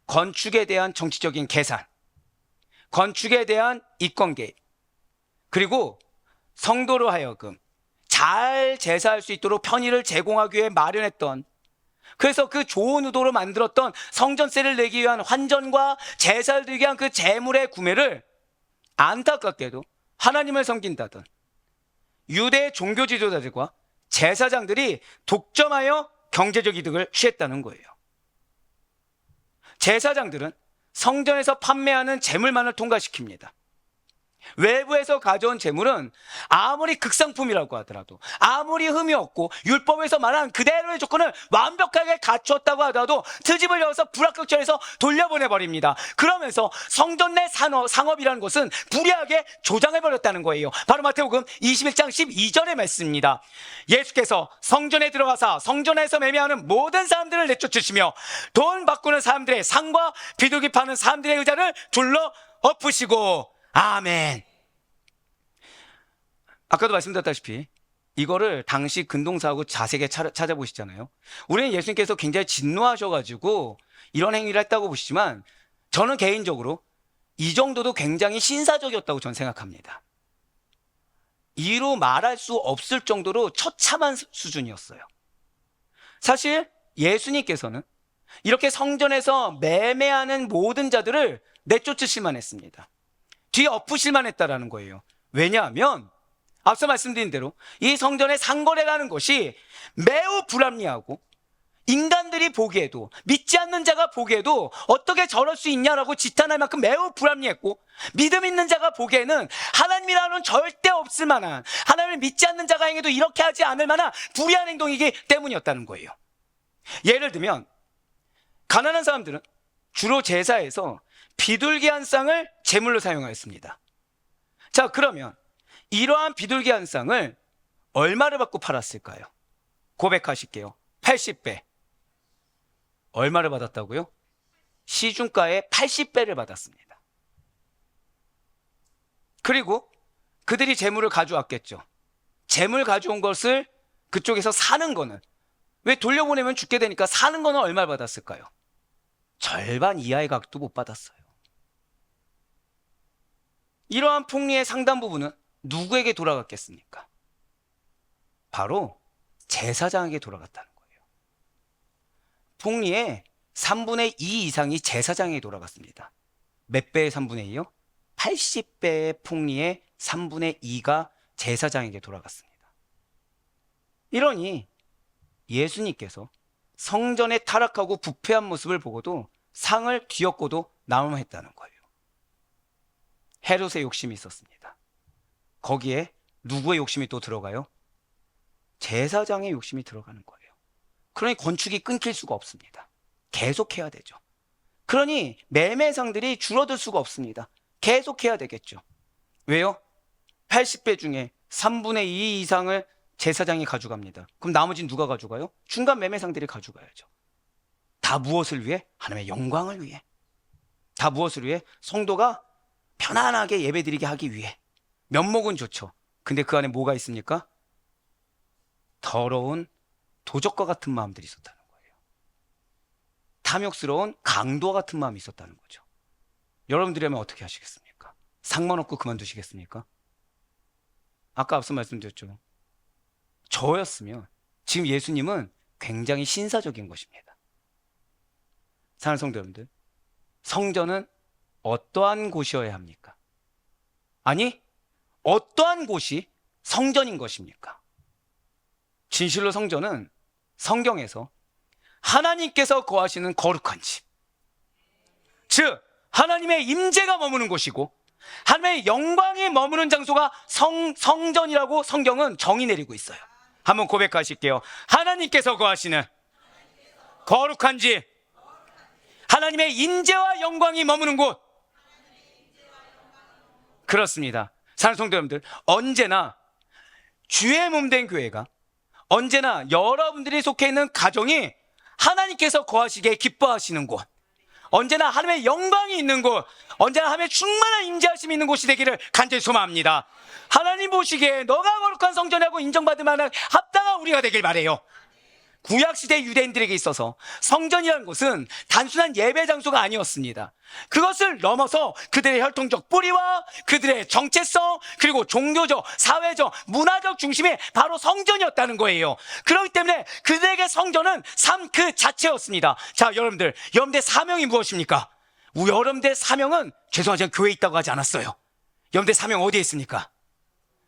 건축에 대한 정치적인 계산, 건축에 대한 이권 개입, 그리고 성도로 하여금 잘 제사할 수 있도록 편의를 제공하기 위해 마련했던, 그래서 그 좋은 의도로 만들었던 성전세를 내기 위한 환전과 제사를 드리기 위한 그 제물의 구매를 안타깝게도 하나님을 섬긴다던 유대 종교 지도자들과 제사장들이 독점하여 경제적 이득을 취했다는 거예요. 제사장들은 성전에서 판매하는 제물만을 통과시킵니다. 외부에서 가져온 제물은 아무리 극상품이라고 하더라도, 아무리 흠이 없고 율법에서 말한 그대로의 조건을 완벽하게 갖추었다고 하더라도 트집을 열어서 불합격처에서 돌려보내버립니다. 그러면서 성전 내 상업이라는 것은 불이하게 조장해버렸다는 거예요. 바로 마태복음 21장 12절의 말씀입니다. 예수께서 성전에 들어가사 성전에서 매매하는 모든 사람들을 내쫓으시며 돈 바꾸는 사람들의 상과 비둘기 파는 사람들의 의자를 둘러 엎으시고. 아멘. 아까도 말씀드렸다시피 이거를 당시 근동사하고 자세하게 찾아보시잖아요. 우리는 예수님께서 굉장히 진노하셔가지고 이런 행위를 했다고 보시지만, 저는 개인적으로 이 정도도 굉장히 신사적이었다고 저는 생각합니다. 이로 말할 수 없을 정도로 처참한 수준이었어요. 사실 예수님께서는 이렇게 성전에서 매매하는 모든 자들을 내쫓으실만 했습니다. 뒤엎으실만 했다라는 거예요. 왜냐하면 앞서 말씀드린 대로 이 성전의 상거래라는 것이 매우 불합리하고, 인간들이 보기에도, 믿지 않는 자가 보기에도 어떻게 저럴 수 있냐라고 지탄할 만큼 매우 불합리했고, 믿음 있는 자가 보기에는 하나님이라는 절대 없을 만한, 하나님을 믿지 않는 자가 행해도 이렇게 하지 않을 만한 불의한 행동이기 때문이었다는 거예요. 예를 들면 가난한 사람들은 주로 제사에서 비둘기 한 쌍을 제물로 사용하였습니다. 자, 그러면 이러한 비둘기 한 쌍을 얼마를 받고 팔았을까요? 고백하실게요. 80배. 얼마를 받았다고요? 시중가의 80배를 받았습니다. 그리고 그들이 재물을 가져왔겠죠. 재물 가져온 것을 그쪽에서 사는 거는, 왜 돌려보내면 죽게 되니까 사는 거는 얼마를 받았을까요? 절반 이하의 가격도 못 받았어요. 이러한 폭리의 상당 부분은 누구에게 돌아갔겠습니까? 바로 제사장에게 돌아갔다는 거예요. 폭리의 3분의 2 이상이 제사장에게 돌아갔습니다. 몇 배의 3분의 2요? 80배의 폭리의 3분의 2가 제사장에게 돌아갔습니다. 이러니 예수님께서 성전의 타락하고 부패한 모습을 보고도 상을 뒤엎고도 남음했다는 거예요. 헤롯의 욕심이 있었습니다. 거기에 누구의 욕심이 또 들어가요? 제사장의 욕심이 들어가는 거예요. 그러니 건축이 끊길 수가 없습니다. 계속해야 되죠. 그러니 매매상들이 줄어들 수가 없습니다. 계속해야 되겠죠. 왜요? 80배 중에 3분의 2 이상을 제사장이 가져갑니다. 그럼 나머지는 누가 가져가요? 중간 매매상들이 가져가야죠. 다 무엇을 위해? 하나님의 영광을 위해. 다 무엇을 위해? 성도가 편안하게 예배드리게 하기 위해. 면목은 좋죠. 근데 그 안에 뭐가 있습니까? 더러운 도적과 같은 마음들이 있었다는 거예요. 탐욕스러운 강도와 같은 마음이 있었다는 거죠. 여러분들이라면 어떻게 하시겠습니까? 상관 없고 그만두시겠습니까? 아까 앞서 말씀드렸죠. 저였으면 지금 예수님은 굉장히 신사적인 것입니다. 사랑하는 성도 여러분들, 성전은 어떠한 곳이어야 합니까? 아니, 어떠한 곳이 성전인 것입니까? 진실로 성전은 성경에서 하나님께서 거하시는 거룩한 집, 즉 하나님의 임재가 머무는 곳이고 하나님의 영광이 머무는 장소가 성전이라고 성경은 정의 내리고 있어요. 한번 고백하실게요. 하나님께서 거하시는 거룩한 집, 하나님의 임재와 영광이 머무는 곳. 그렇습니다. 사랑하는 성도 여러분들, 언제나 주의 몸된 교회가, 언제나 여러분들이 속해 있는 가정이 하나님께서 거하시기에 기뻐하시는 곳, 언제나 하나님의 영광이 있는 곳, 언제나 하나님의 충만한 임재하심이 있는 곳이 되기를 간절히 소망합니다. 하나님 보시기에 너가 거룩한 성전이라고 인정받을 만한 합당한 우리가 되길 바라요. 구약시대 유대인들에게 있어서 성전이라는 곳은 단순한 예배 장소가 아니었습니다. 그것을 넘어서 그들의 혈통적 뿌리와 그들의 정체성, 그리고 종교적, 사회적, 문화적 중심이 바로 성전이었다는 거예요. 그렇기 때문에 그들에게 성전은 삶 그 자체였습니다. 자, 여러분들의 사명이 무엇입니까? 여러분들의 사명은, 죄송하지만 교회에 있다고 하지 않았어요. 여러분들의 사명 어디에 있습니까?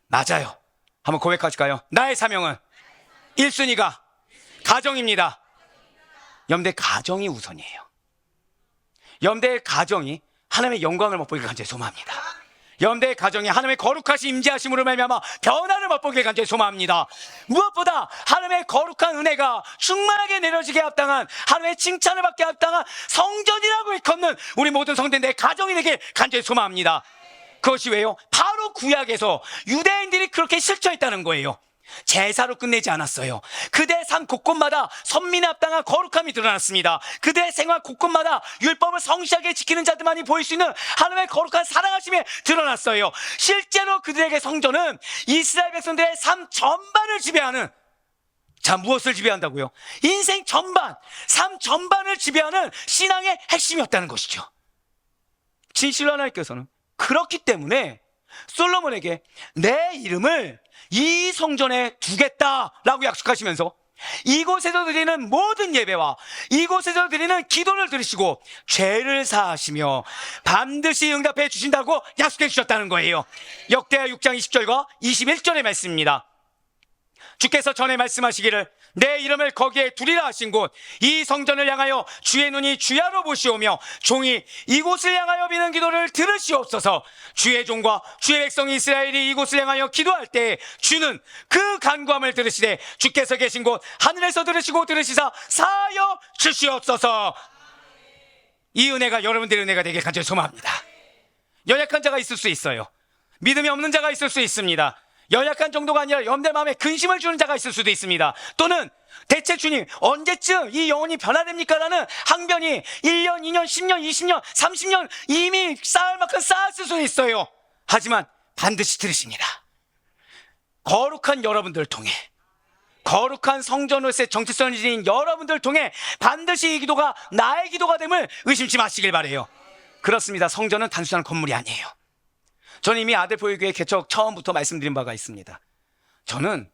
맞아요. 한번 고백하실까요? 나의 사명은 1순위가 가정입니다. 여러분들 가정이 우선이에요. 여러분들 가정이 하나님의 영광을 맛보기를 간절히 소망합니다. 여러분들 가정이 하나님의 거룩하신 임재하심으로 말미암아 변화를 맛보기를 간절히 소망합니다. 무엇보다 하나님의 거룩한 은혜가 충만하게 내려지게 합당한, 하나님의 칭찬을 받게 합당한 성전이라고 일컫는 우리 모든 성도들의 가정이 되길 간절히 소망합니다. 그것이 왜요? 바로 구약에서 유대인들이 그렇게 실천했다는 거예요. 제사로 끝내지 않았어요. 그들의 삶 곳곳마다 선민에 합당한 거룩함이 드러났습니다. 그들의 생활 곳곳마다 율법을 성실하게 지키는 자들만이 보일 수 있는 하나님의 거룩한 사랑하심이 드러났어요. 실제로 그들에게 성전은 이스라엘 백성들의 삶 전반을 지배하는, 자, 무엇을 지배한다고요? 인생 전반, 삶 전반을 지배하는 신앙의 핵심이었다는 것이죠. 진실로 하나님께서는 그렇기 때문에 솔로몬에게 내 이름을 이 성전에 두겠다라고 약속하시면서 이곳에서 드리는 모든 예배와 이곳에서 드리는 기도를 들으시고 죄를 사하시며 반드시 응답해 주신다고 약속해 주셨다는 거예요. 역대하 6장 20절과 21절의 말씀입니다. 주께서 전에 말씀하시기를 내 이름을 거기에 두리라 하신 곳, 이 성전을 향하여 주의 눈이 주야로 보시오며 종이 이곳을 향하여 비는 기도를 들으시옵소서. 주의 종과 주의 백성 이스라엘이 이곳을 향하여 기도할 때 주는 그 간구함을 들으시되 주께서 계신 곳 하늘에서 들으시고 들으시사 사하여 주시옵소서. 이 은혜가 여러분들의 은혜가 되길 간절히 소망합니다. 연약한 자가 있을 수 있어요. 믿음이 없는 자가 있을 수 있습니다. 연약한 정도가 아니라 여러분들 마음에 근심을 주는 자가 있을 수도 있습니다. 또는 대체 주님 언제쯤 이 영혼이 변화됩니까? 라는 항변이 1년, 2년, 10년, 20년, 30년 이미 쌓을 만큼 쌓았을 수도 있어요. 하지만 반드시 들으십니다. 거룩한 여러분들을 통해, 거룩한 성전으로서의 정체성을 지닌 여러분들을 통해 반드시 이 기도가 나의 기도가 됨을 의심치 마시길 바라요. 그렇습니다. 성전은 단순한 건물이 아니에요. 저는 이미 아들포유교회 개척 처음부터 말씀드린 바가 있습니다. 저는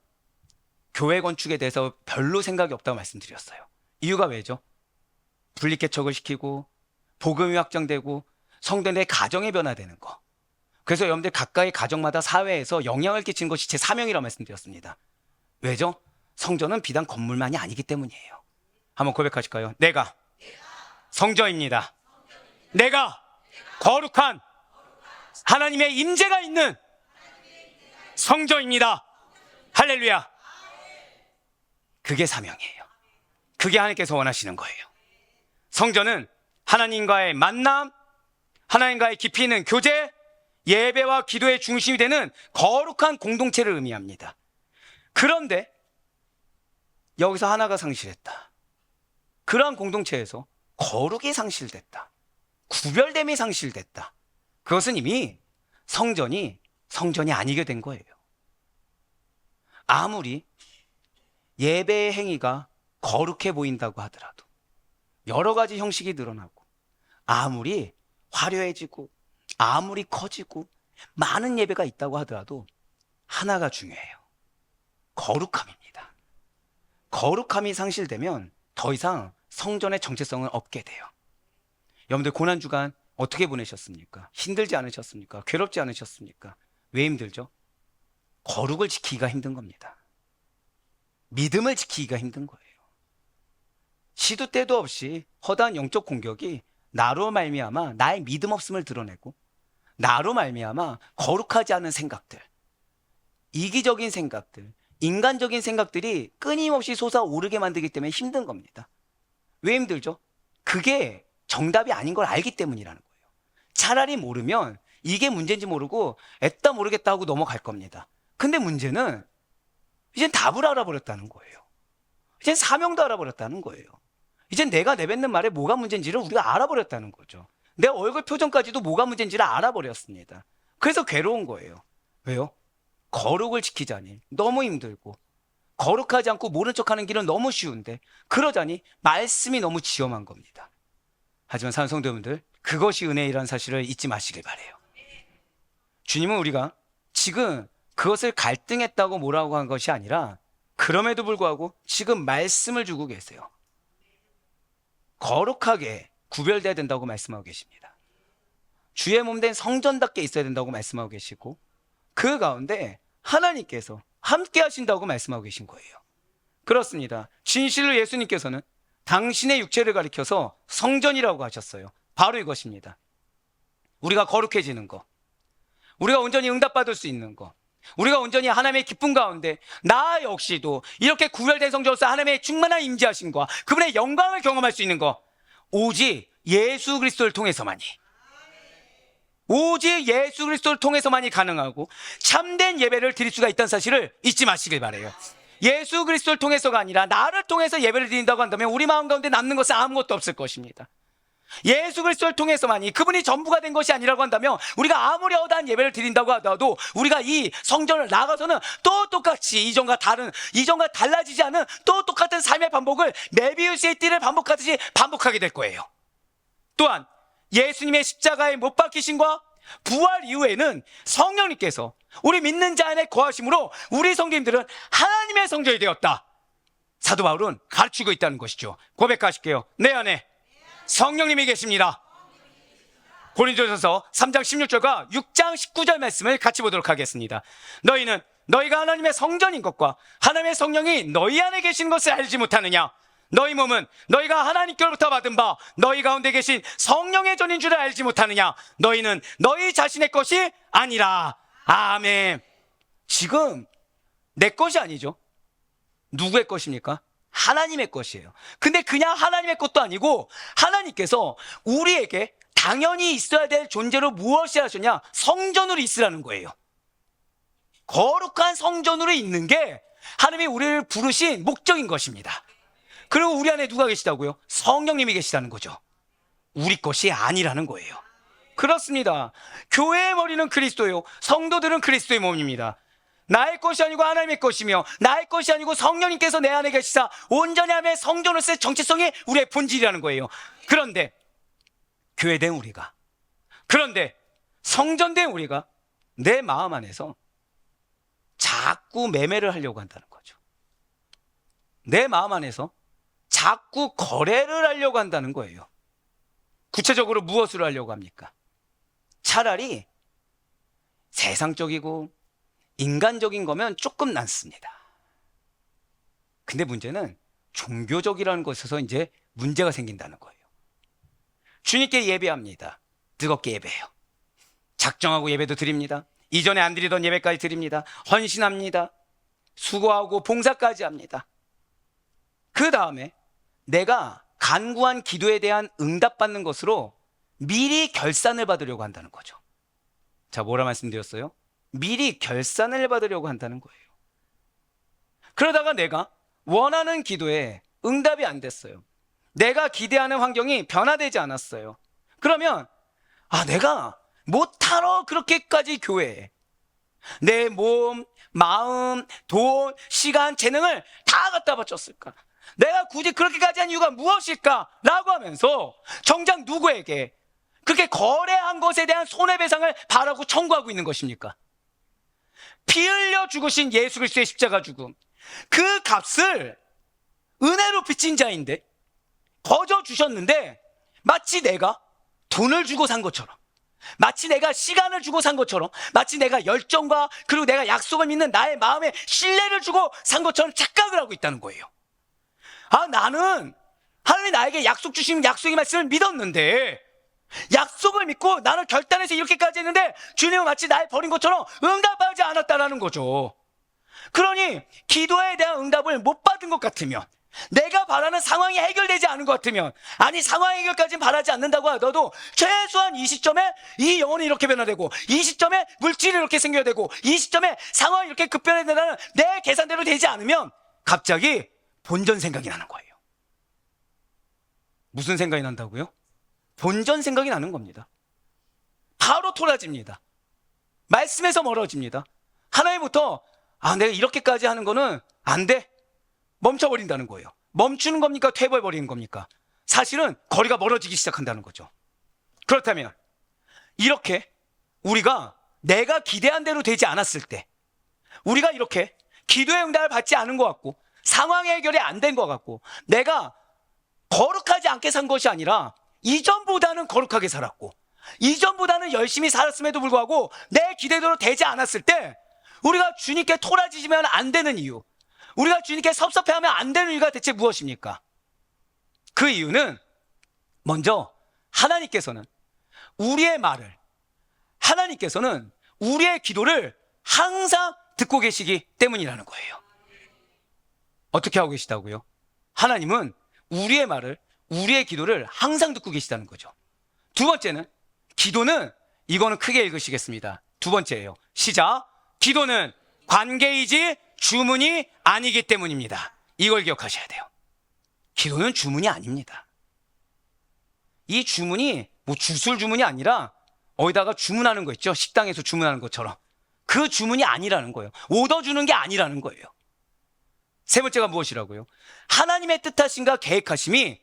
교회 건축에 대해서 별로 생각이 없다고 말씀드렸어요. 이유가 왜죠? 분립개척을 시키고 복음이 확장되고 성도 내 가정이 변화되는 거. 그래서 여러분들 각각의 가정마다 사회에서 영향을 끼치는 것이 제 사명이라고 말씀드렸습니다. 왜죠? 성전은 비단 건물만이 아니기 때문이에요. 한번 고백하실까요? 내가 성전입니다. 내가 거룩한 하나님의 임재가 있는 성전입니다. 할렐루야. 그게 사명이에요. 그게 하나님께서 원하시는 거예요. 성전은 하나님과의 만남, 하나님과의 깊이 있는 교제, 예배와 기도의 중심이 되는 거룩한 공동체를 의미합니다. 그런데 여기서 하나가 상실했다. 그러한 공동체에서 거룩이 상실됐다. 구별됨이 상실됐다. 그것은 이미 성전이 아니게 된 거예요. 아무리 예배의 행위가 거룩해 보인다고 하더라도, 여러 가지 형식이 늘어나고, 아무리 화려해지고 아무리 커지고 많은 예배가 있다고 하더라도 하나가 중요해요. 거룩함입니다. 거룩함이 상실되면 더 이상 성전의 정체성은 없게 돼요. 여러분들 고난주간 어떻게 보내셨습니까? 힘들지 않으셨습니까? 괴롭지 않으셨습니까? 왜 힘들죠? 거룩을 지키기가 힘든 겁니다. 믿음을 지키기가 힘든 거예요. 시도 때도 없이 허다한 영적 공격이 나로 말미암아 나의 믿음 없음을 드러내고, 나로 말미암아 거룩하지 않은 생각들, 이기적인 생각들, 인간적인 생각들이 끊임없이 솟아오르게 만들기 때문에 힘든 겁니다. 왜 힘들죠? 그게 정답이 아닌 걸 알기 때문이라는 거예요. 차라리 모르면 이게 문제인지 모르고 애따 모르겠다 하고 넘어갈 겁니다. 근데 문제는 이젠 답을 알아버렸다는 거예요. 이젠 사명도 알아버렸다는 거예요. 이젠 내가 내뱉는 말에 뭐가 문제인지를 우리가 알아버렸다는 거죠. 내 얼굴 표정까지도 뭐가 문제인지를 알아버렸습니다. 그래서 괴로운 거예요. 왜요? 거룩을 지키자니 너무 힘들고, 거룩하지 않고 모른 척하는 길은 너무 쉬운데, 그러자니 말씀이 너무 지엄한 겁니다. 하지만 사랑하는 성도님들, 그것이 은혜이라는 사실을 잊지 마시길 바래요. 주님은 우리가 지금 그것을 갈등했다고 뭐라고 한 것이 아니라, 그럼에도 불구하고 지금 말씀을 주고 계세요. 거룩하게 구별돼야 된다고 말씀하고 계십니다. 주의 몸된 성전답게 있어야 된다고 말씀하고 계시고, 그 가운데 하나님께서 함께 하신다고 말씀하고 계신 거예요. 그렇습니다. 진실로 예수님께서는 당신의 육체를 가리켜서 성전이라고 하셨어요. 바로 이것입니다. 우리가 거룩해지는 거, 우리가 온전히 응답받을 수 있는 거, 우리가 온전히 하나님의 기쁨 가운데 나 역시도 이렇게 구별된 성전으로서 하나님의 충만한 임재하심과 그분의 영광을 경험할 수 있는 거, 오직 예수 그리스도를 통해서만이, 오직 예수 그리스도를 통해서만이 가능하고 참된 예배를 드릴 수가 있다는 사실을 잊지 마시길 바라요. 예수 그리스도를 통해서가 아니라 나를 통해서 예배를 드린다고 한다면 우리 마음 가운데 남는 것은 아무것도 없을 것입니다. 예수 그리스도를 통해서만이, 그분이 전부가 된 것이 아니라고 한다면 우리가 아무리 어다한 예배를 드린다고 하더라도 우리가 이 성전을 나가서는 또 똑같이 이전과 달라지지 않은 또 똑같은 삶의 반복을, 메비우스의 띠를 반복하듯이 반복하게 될 거예요. 또한 예수님의 십자가에 못 박히심과 부활 이후에는 성령님께서 우리 믿는 자 안에 거하심으로 우리 성도님들은 하나님의 성전이 되었다, 사도 바울은 가르치고 있다는 것이죠. 고백하실게요. 내 안에 성령님이 계십니다. 고린도전서 3장 16절과 6장 19절 말씀을 같이 보도록 하겠습니다. 너희는 너희가 하나님의 성전인 것과 하나님의 성령이 너희 안에 계신 것을 알지 못하느냐? 너희 몸은 너희가 하나님께로부터 받은 바 너희 가운데 계신 성령의 전인 줄을 알지 못하느냐? 너희는 너희 자신의 것이 아니라. 아멘. 지금 내 것이 아니죠. 누구의 것입니까? 하나님의 것이에요. 근데 그냥 하나님의 것도 아니고 하나님께서 우리에게 당연히 있어야 될 존재로 무엇이 하셨냐? 성전으로 있으라는 거예요. 거룩한 성전으로 있는 게 하나님이 우리를 부르신 목적인 것입니다. 그리고 우리 안에 누가 계시다고요? 성령님이 계시다는 거죠. 우리 것이 아니라는 거예요. 그렇습니다. 교회의 머리는 그리스도요, 성도들은 그리스도의 몸입니다. 나의 것이 아니고 하나님의 것이며, 나의 것이 아니고 성령님께서 내 안에 계시사 온전히 하나님의 성전으로서의 정체성이 우리의 본질이라는 거예요. 그런데 교회된 우리가, 그런데 성전된 우리가 내 마음 안에서 자꾸 매매를 하려고 한다는 거죠. 내 마음 안에서 자꾸 거래를 하려고 한다는 거예요. 구체적으로 무엇을 하려고 합니까? 차라리 세상적이고 인간적인 거면 조금 낫습니다. 근데 문제는 종교적이라는 것에서 이제 문제가 생긴다는 거예요. 주님께 예배합니다. 뜨겁게 예배해요. 작정하고 예배도 드립니다. 이전에 안 드리던 예배까지 드립니다. 헌신합니다. 수고하고 봉사까지 합니다. 그 다음에 내가 간구한 기도에 대한 응답받는 것으로 미리 결산을 받으려고 한다는 거죠. 자, 뭐라 말씀드렸어요? 미리 결산을 받으려고 한다는 거예요. 그러다가 내가 원하는 기도에 응답이 안 됐어요. 내가 기대하는 환경이 변화되지 않았어요. 그러면 내가 못하러 그렇게까지 교회에, 내 몸, 마음, 돈, 시간, 재능을 다 갖다 바쳤을까? 내가 굳이 그렇게까지 한 이유가 무엇일까? 라고 하면서 정작 누구에게 그렇게 거래한 것에 대한 손해배상을 바라고 청구하고 있는 것입니까? 피 흘려 죽으신 예수 그리스도의 십자가 죽음, 그 값을 은혜로 빚진 자인데 거저 주셨는데 마치 내가 돈을 주고 산 것처럼, 마치 내가 시간을 주고 산 것처럼, 마치 내가 열정과 그리고 내가 약속을 믿는 나의 마음에 신뢰를 주고 산 것처럼 착각을 하고 있다는 거예요. 아, 나는 하나님이 나에게 약속 주신 약속의 말씀을 믿었는데, 약속을 믿고 나는 결단해서 이렇게까지 했는데 주님은 마치 날 버린 것처럼 응답하지 않았다는 거죠. 그러니 기도에 대한 응답을 못 받은 것 같으면, 내가 바라는 상황이 해결되지 않은 것 같으면, 아니 상황 해결까지는 바라지 않는다고 하더라도 최소한 이 시점에 이 영혼이 이렇게 변화되고, 이 시점에 물질이 이렇게 생겨야 되고, 이 시점에 상황이 이렇게 급변해야 된다는 내 계산대로 되지 않으면 갑자기 본전 생각이 나는 거예요. 무슨 생각이 난다고요? 본전 생각이 나는 겁니다. 바로 토라집니다. 말씀에서 멀어집니다. 하나님부터 내가 이렇게까지 하는 거는 안 돼, 멈춰버린다는 거예요. 멈추는 겁니까? 퇴보해버리는 겁니까? 사실은 거리가 멀어지기 시작한다는 거죠. 그렇다면 이렇게 우리가 내가 기대한 대로 되지 않았을 때, 우리가 이렇게 기도의 응답을 받지 않은 것 같고 상황 해결이 안 된 것 같고 내가 거룩하지 않게 산 것이 아니라 이전보다는 거룩하게 살았고 이전보다는 열심히 살았음에도 불구하고 내 기대대로 되지 않았을 때, 우리가 주님께 토라지면 안 되는 이유, 우리가 주님께 섭섭해하면 안 되는 이유가 대체 무엇입니까? 그 이유는 먼저 하나님께서는 우리의 말을, 하나님께서는 우리의 기도를 항상 듣고 계시기 때문이라는 거예요. 어떻게 하고 계시다고요? 하나님은 우리의 말을, 우리의 기도를 항상 듣고 계시다는 거죠. 두 번째는, 기도는, 이거는 크게 읽으시겠습니다. 두 번째예요. 시작. 기도는 관계이지 주문이 아니기 때문입니다. 이걸 기억하셔야 돼요. 기도는 주문이 아닙니다. 이 주문이 뭐 주술 주문이 아니라 어디다가 주문하는 거 있죠? 식당에서 주문하는 것처럼. 그 주문이 아니라는 거예요. 오더 주는 게 아니라는 거예요. 세 번째가 무엇이라고요? 하나님의 뜻하심과 계획하심이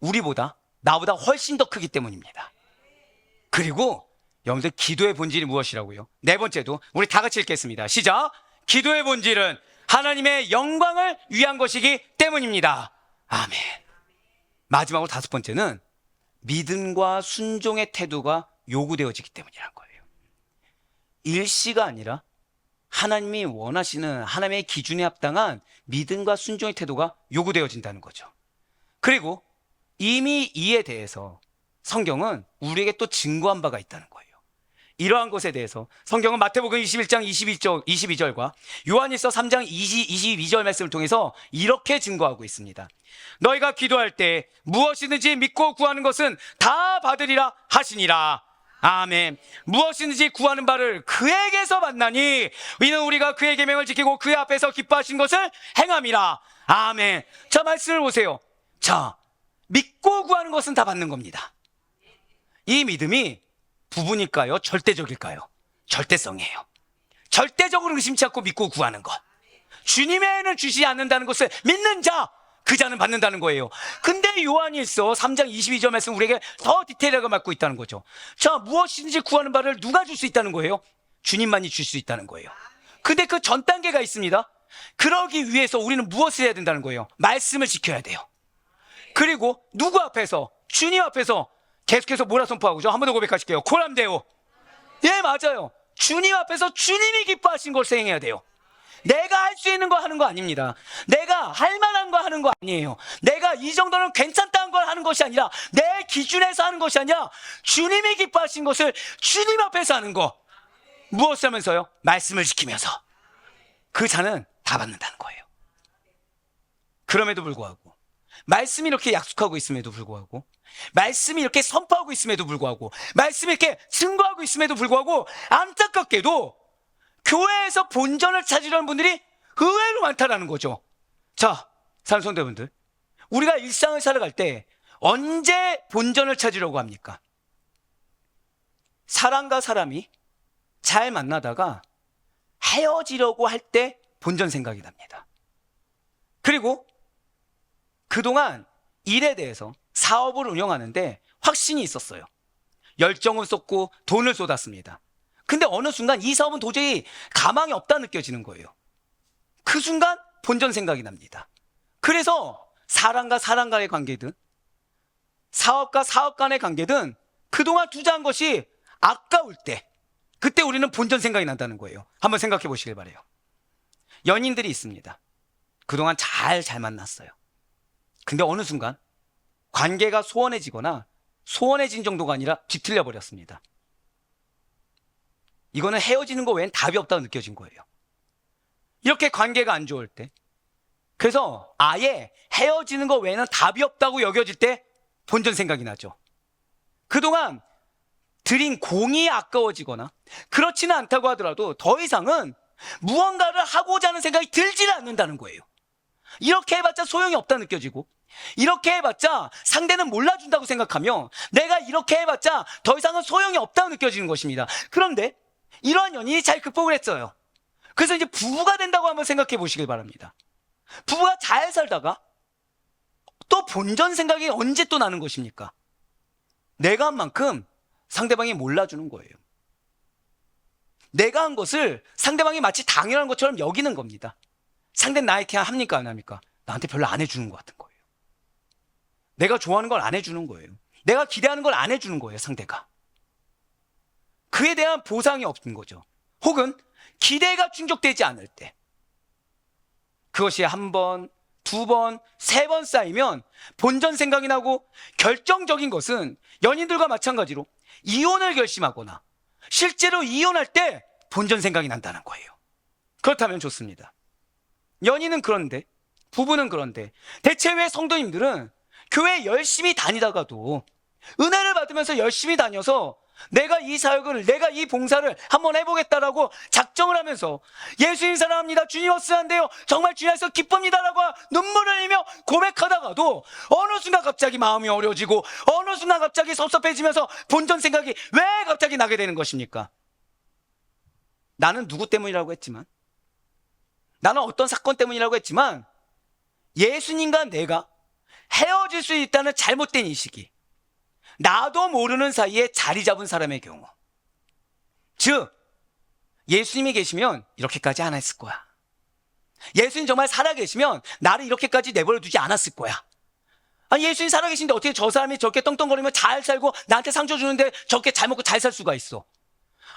우리보다, 나보다 훨씬 더 크기 때문입니다. 그리고 여러분들, 기도의 본질이 무엇이라고요? 네 번째도 우리 다 같이 읽겠습니다. 시작. 기도의 본질은 하나님의 영광을 위한 것이기 때문입니다. 아멘. 마지막으로 다섯 번째는 믿음과 순종의 태도가 요구되어지기 때문이라는 거예요. 일시가 아니라 하나님이 원하시는 하나님의 기준에 합당한 믿음과 순종의 태도가 요구되어진다는 거죠. 그리고 이미 이에 대해서 성경은 우리에게 또 증거한 바가 있다는 거예요. 이러한 것에 대해서 성경은 마태복음 21장 22절과 요한일서 3장 22절 말씀을 통해서 이렇게 증거하고 있습니다. 너희가 기도할 때 무엇이든지 믿고 구하는 것은 다 받으리라 하시니라. 아멘. 무엇이든지 구하는 바를 그에게서 만나니 이는 우리가 그의 계명을 지키고 그의 앞에서 기뻐하신 것을 행함이라. 아멘. 자, 말씀을 보세요. 자, 믿고 구하는 것은 다 받는 겁니다. 이 믿음이 부분일까요? 절대적일까요? 절대성이에요. 절대적으로 의심치 않고 믿고 구하는 것. 주님의 애는 주시지 않는다는 것을 믿는 자, 그 자는 받는다는 거예요. 근데 요한일서 3장 22절 말씀 우리에게 더 디테일하게 맡고 있다는 거죠. 자, 무엇인지 구하는 바를 누가 줄 수 있다는 거예요? 주님만이 줄 수 있다는 거예요. 근데 그 전 단계가 있습니다. 그러기 위해서 우리는 무엇을 해야 된다는 거예요? 말씀을 지켜야 돼요. 그리고 누구 앞에서? 주님 앞에서 계속해서 뭐라 선포하고 죠? 한 번 더 고백하실게요. 코람데오. 예, 맞아요. 주님 앞에서 주님이 기뻐하신 걸 수행해야 돼요. 내가 할 수 있는 거 하는 거 아닙니다. 내가 할 만한 거 하는 거 아니에요. 내가 이 정도는 괜찮다는 걸 하는 것이 아니라 내 기준에서 하는 것이 아니라 주님이 기뻐하신 것을 주님 앞에서 하는 거. 무엇을 하면서요? 말씀을 지키면서. 그 자는 다 받는다는 거예요. 그럼에도 불구하고, 말씀이 이렇게 약속하고 있음에도 불구하고, 말씀이 이렇게 선포하고 있음에도 불구하고, 말씀이 이렇게 증거하고 있음에도 불구하고, 안타깝게도 교회에서 본전을 찾으려는 분들이 의외로 많다라는 거죠. 자, 사랑하는 성도분들, 우리가 일상을 살아갈 때 언제 본전을 찾으려고 합니까? 사람과 사람이 잘 만나다가 헤어지려고 할 때 본전 생각이 납니다. 그리고 그동안 일에 대해서 사업을 운영하는데 확신이 있었어요. 열정을 쏟고 돈을 쏟았습니다. 근데 어느 순간 이 사업은 도저히 가망이 없다 느껴지는 거예요. 그 순간 본전 생각이 납니다. 그래서 사람과 사람과의 관계든 사업과 사업 간의 관계든 그동안 투자한 것이 아까울 때, 그때 우리는 본전 생각이 난다는 거예요. 한번 생각해 보시길 바라요. 연인들이 있습니다. 그동안 잘 만났어요. 근데 어느 순간 관계가 소원해지거나 소원해진 정도가 아니라 뒤틀려 버렸습니다. 이거는 헤어지는 거 외엔 답이 없다고 느껴진 거예요. 이렇게 관계가 안 좋을 때, 그래서 아예 헤어지는 거 외에는 답이 없다고 여겨질 때 본전 생각이 나죠. 그동안 들인 공이 아까워지거나 그렇지는 않다고 하더라도 더 이상은 무언가를 하고자 하는 생각이 들지를 않는다는 거예요. 이렇게 해봤자 소용이 없다 느껴지고, 이렇게 해봤자 상대는 몰라준다고 생각하며 내가 이렇게 해봤자 더 이상은 소용이 없다고 느껴지는 것입니다. 그런데 이러한 연인이 잘 극복을 했어요. 그래서 이제 부부가 된다고 한번 생각해 보시길 바랍니다. 부부가 잘 살다가 또 본전 생각이 언제 또 나는 것입니까? 내가 한 만큼 상대방이 몰라주는 거예요. 내가 한 것을 상대방이 마치 당연한 것처럼 여기는 겁니다. 상대는 나에게 합니까 안 합니까? 나한테 별로 안 해주는 것 같은 거예요. 내가 좋아하는 걸 안 해주는 거예요. 내가 기대하는 걸 안 해주는 거예요, 상대가. 그에 대한 보상이 없는 거죠. 혹은 기대가 충족되지 않을 때, 그것이 한 번, 두 번, 세 번 쌓이면 본전 생각이 나고, 결정적인 것은 연인들과 마찬가지로 이혼을 결심하거나 실제로 이혼할 때 본전 생각이 난다는 거예요. 그렇다면 좋습니다. 연인은 그런데, 부부는 그런데, 대체 왜 성도님들은 교회 열심히 다니다가도 은혜를 받으면서 열심히 다녀서 내가 이 사역을, 내가 이 봉사를 한번 해보겠다라고 작정을 하면서 예수님 사랑합니다, 주님 없으한데요, 정말 주님 안에서 기쁩니다라고 눈물을 흘리며 고백하다가도 어느 순간 갑자기 마음이 어려워지고 어느 순간 갑자기 섭섭해지면서 본전 생각이 왜 갑자기 나게 되는 것입니까? 나는 누구 때문이라고 했지만, 나는 어떤 사건 때문이라고 했지만, 예수님과 내가 헤어질 수 있다는 잘못된 인식이 나도 모르는 사이에 자리 잡은 사람의 경우, 즉 예수님이 계시면 이렇게까지 안 했을 거야. 예수님 정말 살아계시면 나를 이렇게까지 내버려 두지 않았을 거야. 아니, 예수님 살아계신데 어떻게 저 사람이 저렇게 떵떵거리며 잘 살고 나한테 상처 주는데 저렇게 잘 먹고 잘 살 수가 있어?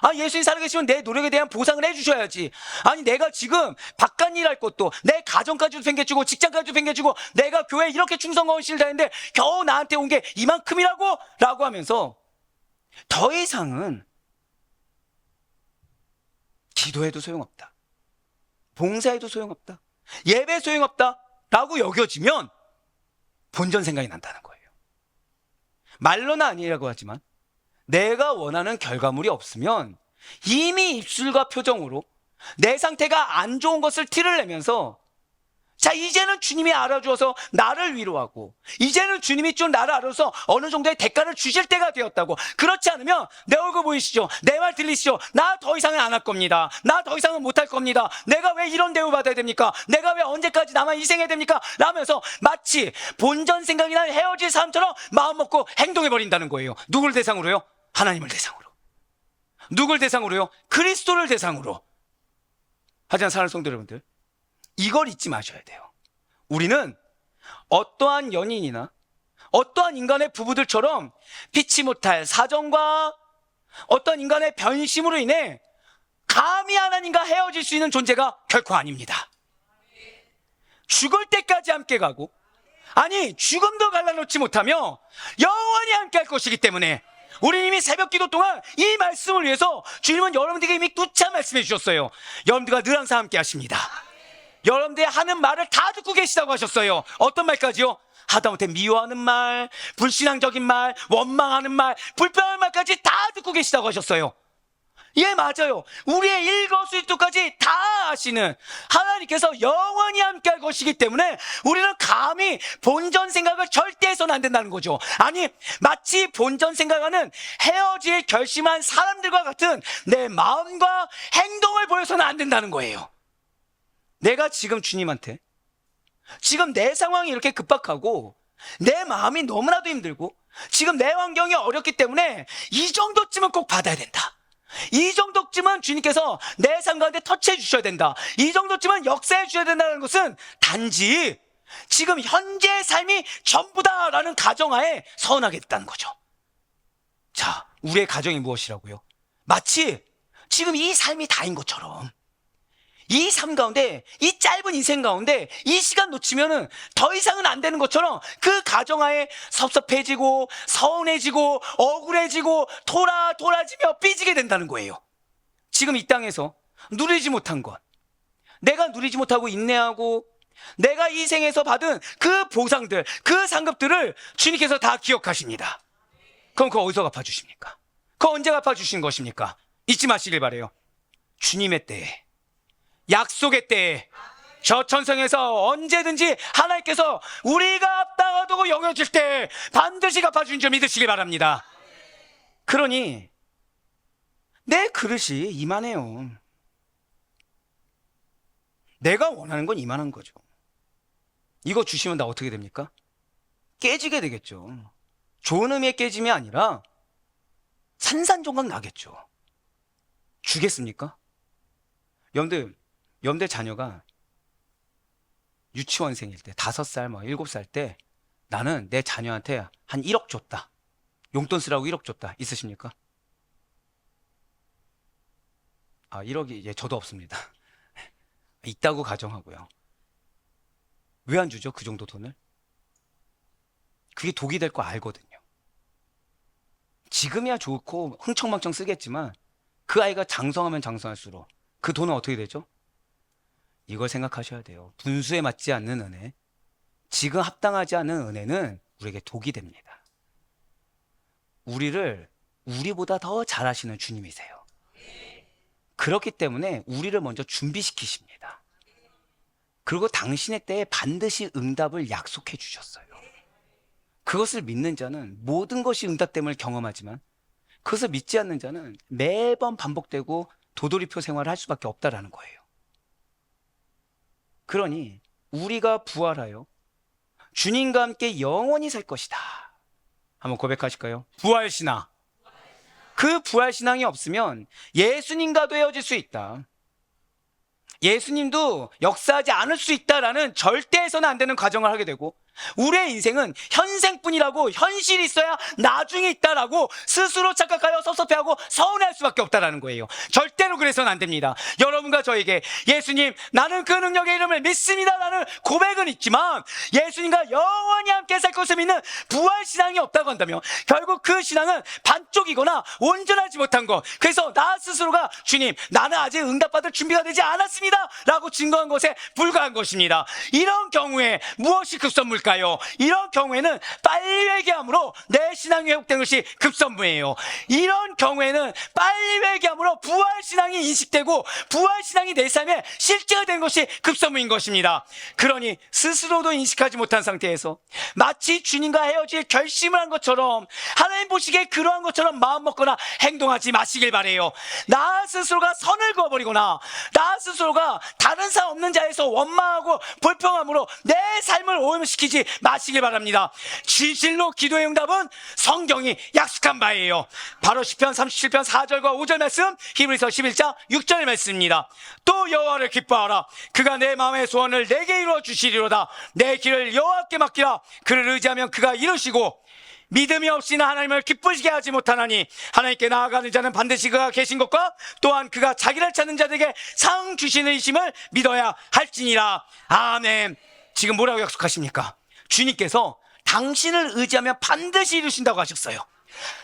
아, 예수님 살아계시면 내 노력에 대한 보상을 해주셔야지. 아니, 내가 지금 바깥 일할 것도, 내 가정까지도 챙겨주고 직장까지도 챙겨주고 내가 교회에 이렇게 충성하고 실다 했는데 겨우 나한테 온 게 이만큼이라고? 라고 하면서 더 이상은 기도해도 소용없다, 봉사해도 소용없다, 예배 소용없다 라고 여겨지면 본전 생각이 난다는 거예요. 말로는 아니라고 하지만 내가 원하는 결과물이 없으면 이미 입술과 표정으로 내 상태가 안 좋은 것을 티를 내면서, 자, 이제는 주님이 알아주어서 나를 위로하고, 이제는 주님이 좀 나를 알아서 어느 정도의 대가를 주실 때가 되었다고. 그렇지 않으면 내 얼굴 보이시죠? 내 말 들리시죠? 나 더 이상은 안 할 겁니다. 나 더 이상은 못 할 겁니다. 내가 왜 이런 대우 받아야 됩니까? 내가 왜 언제까지 나만 희생해야 됩니까? 라면서 마치 본전 생각이 난 헤어질 사람처럼 마음 먹고 행동해버린다는 거예요. 누굴 대상으로요? 하나님을 대상으로. 누굴 대상으로요? 그리스도를 대상으로. 하지만 사랑하는 성도 여러분들, 이걸 잊지 마셔야 돼요. 우리는 어떠한 연인이나 어떠한 인간의 부부들처럼 피치 못할 사정과 어떤 인간의 변심으로 인해 감히 하나님과 헤어질 수 있는 존재가 결코 아닙니다. 죽을 때까지 함께 가고, 아니 죽음도 갈라놓지 못하며 영원히 함께 할 것이기 때문에 우리 이미 새벽 기도 동안 이 말씀을 위해서 주님은 여러분들에게 이미 누차 말씀해 주셨어요. 여러분들과 늘 항상 함께 하십니다. 여러분들이 하는 말을 다 듣고 계시다고 하셨어요. 어떤 말까지요? 하다못해 미워하는 말, 불신앙적인 말, 원망하는 말, 불평하는 말까지 다 듣고 계시다고 하셨어요. 예, 맞아요. 우리의 일거수일투까지 다 아시는 하나님께서 영원히 함께 할 것이기 때문에 우리는 감히 본전 생각을 절대 해서는 안 된다는 거죠. 아니, 마치 본전 생각하는 헤어질 결심한 사람들과 같은 내 마음과 행동을 보여서는 안 된다는 거예요. 내가 지금 주님한테, 지금 내 상황이 이렇게 급박하고 내 마음이 너무나도 힘들고 지금 내 환경이 어렵기 때문에 이 정도쯤은 꼭 받아야 된다. 이 정도쯤은 주님께서 내 삶 가운데 터치해 주셔야 된다. 이 정도쯤은 역사해 주셔야 된다는 것은 단지 지금 현재의 삶이 전부다라는 가정하에 서운하겠다는 거죠. 자, 우리의 가정이 무엇이라고요? 마치 지금 이 삶이 다인 것처럼, 이 삶 가운데, 이 짧은 인생 가운데 이 시간 놓치면은 더 이상은 안 되는 것처럼 그 가정하에 섭섭해지고 서운해지고 억울해지고 돌아지며 삐지게 된다는 거예요. 지금 이 땅에서 누리지 못한 것, 내가 누리지 못하고 인내하고 내가 이 생에서 받은 그 보상들, 그 상급들을 주님께서 다 기억하십니다. 그럼 그거 어디서 갚아주십니까? 그거 언제 갚아주신 것입니까? 잊지 마시길 바라요. 주님의 때에, 약속의 때에, 저 천성에서 언제든지 하나님께서 우리가 앞다가두고 여겨질 때 반드시 갚아주신 줄 믿으시길 바랍니다. 그러니 내 그릇이 이만해요. 내가 원하는 건 이만한 거죠. 이거 주시면 나 어떻게 됩니까? 깨지게 되겠죠. 좋은 의미의 깨짐이 아니라 산산조각 나겠죠. 주겠습니까? 여러분들 자녀가 유치원생일 때 5살, 7살 때 나는 내 자녀한테 한 1억 줬다. 용돈 쓰라고 1억 줬다. 있으십니까? 1억이 저도 없습니다. 있다고 가정하고요. 왜 안 주죠? 그 정도 돈을? 그게 독이 될 거 알거든요. 지금이야 좋고 흥청망청 쓰겠지만 그 아이가 장성하면 장성할수록 그 돈은 어떻게 되죠? 이걸 생각하셔야 돼요. 분수에 맞지 않는 은혜, 지금 합당하지 않은 은혜는 우리에게 독이 됩니다. 우리를 우리보다 더 잘하시는 주님이세요. 그렇기 때문에 우리를 먼저 준비시키십니다. 그리고 당신의 때에 반드시 응답을 약속해 주셨어요. 그것을 믿는 자는 모든 것이 응답됨을 경험하지만 그것을 믿지 않는 자는 매번 반복되고 도돌이표 생활을 할 수밖에 없다라는 거예요. 그러니 우리가 부활하여 주님과 함께 영원히 살 것이다. 한번 고백하실까요? 부활신앙. 그 부활신앙이 없으면 예수님과도 헤어질 수 있다. 예수님도 역사하지 않을 수 있다라는 절대해서는 안 되는 과정을 하게 되고, 우리의 인생은 현생뿐이라고, 현실이 있어야 나중에 있다라고 스스로 착각하여 섭섭해하고 서운할 수밖에 없다라는 거예요. 절대로 그래서는 안 됩니다. 여러분과 저에게 예수님, 나는 그 능력의 이름을 믿습니다라는 고백은 있지만 예수님과 영원히 함께 살 것을 믿는 부활신앙이 없다고 한다면 결국 그 신앙은 반쪽이거나 온전하지 못한 것, 그래서 나 스스로가 주님, 나는 아직 응답받을 준비가 되지 않았습니다 라고 증거한 것에 불과한 것입니다. 이런 경우에 무엇이 급선물까요? 이런 경우에는 빨리 회개함으로 내 신앙이 회복된 것이 급선무예요. 이런 경우에는 빨리 회개함으로 부활신앙이 인식되고 부활신앙이 내 삶에 실제가 된 것이 급선무인 것입니다. 그러니 스스로도 인식하지 못한 상태에서 마치 주님과 헤어질 결심을 한 것처럼, 하나님 보시기에 그러한 것처럼 마음 먹거나 행동하지 마시길 바래요. 나 스스로가 선을 그어버리거나 나 스스로가 다른 사람 없는 자에서 원망하고 불평함으로 내 삶을 오염시키지 마시길 바랍니다. 진실로 기도의 응답은 성경이 약속한 바예요. 바로 시편 37편 4절과 5절 말씀, 히브리서 11장 6절 말씀입니다. 또 여호와를 기뻐하라. 그가 내 마음의 소원을 내게 이루어 주시리로다. 내 길을 여호와께 맡기라. 그를 의지하면 그가 이루시고 믿음이 없이는 하나님을 기쁘시게 하지 못하나니 하나님께 나아가는 자는 반드시 그가 계신 것과 또한 그가 자기를 찾는 자들에게 상 주시는 이심을 믿어야 할지니라. 아멘. 지금 뭐라고 약속하십니까? 주님께서 당신을 의지하면 반드시 이루신다고 하셨어요.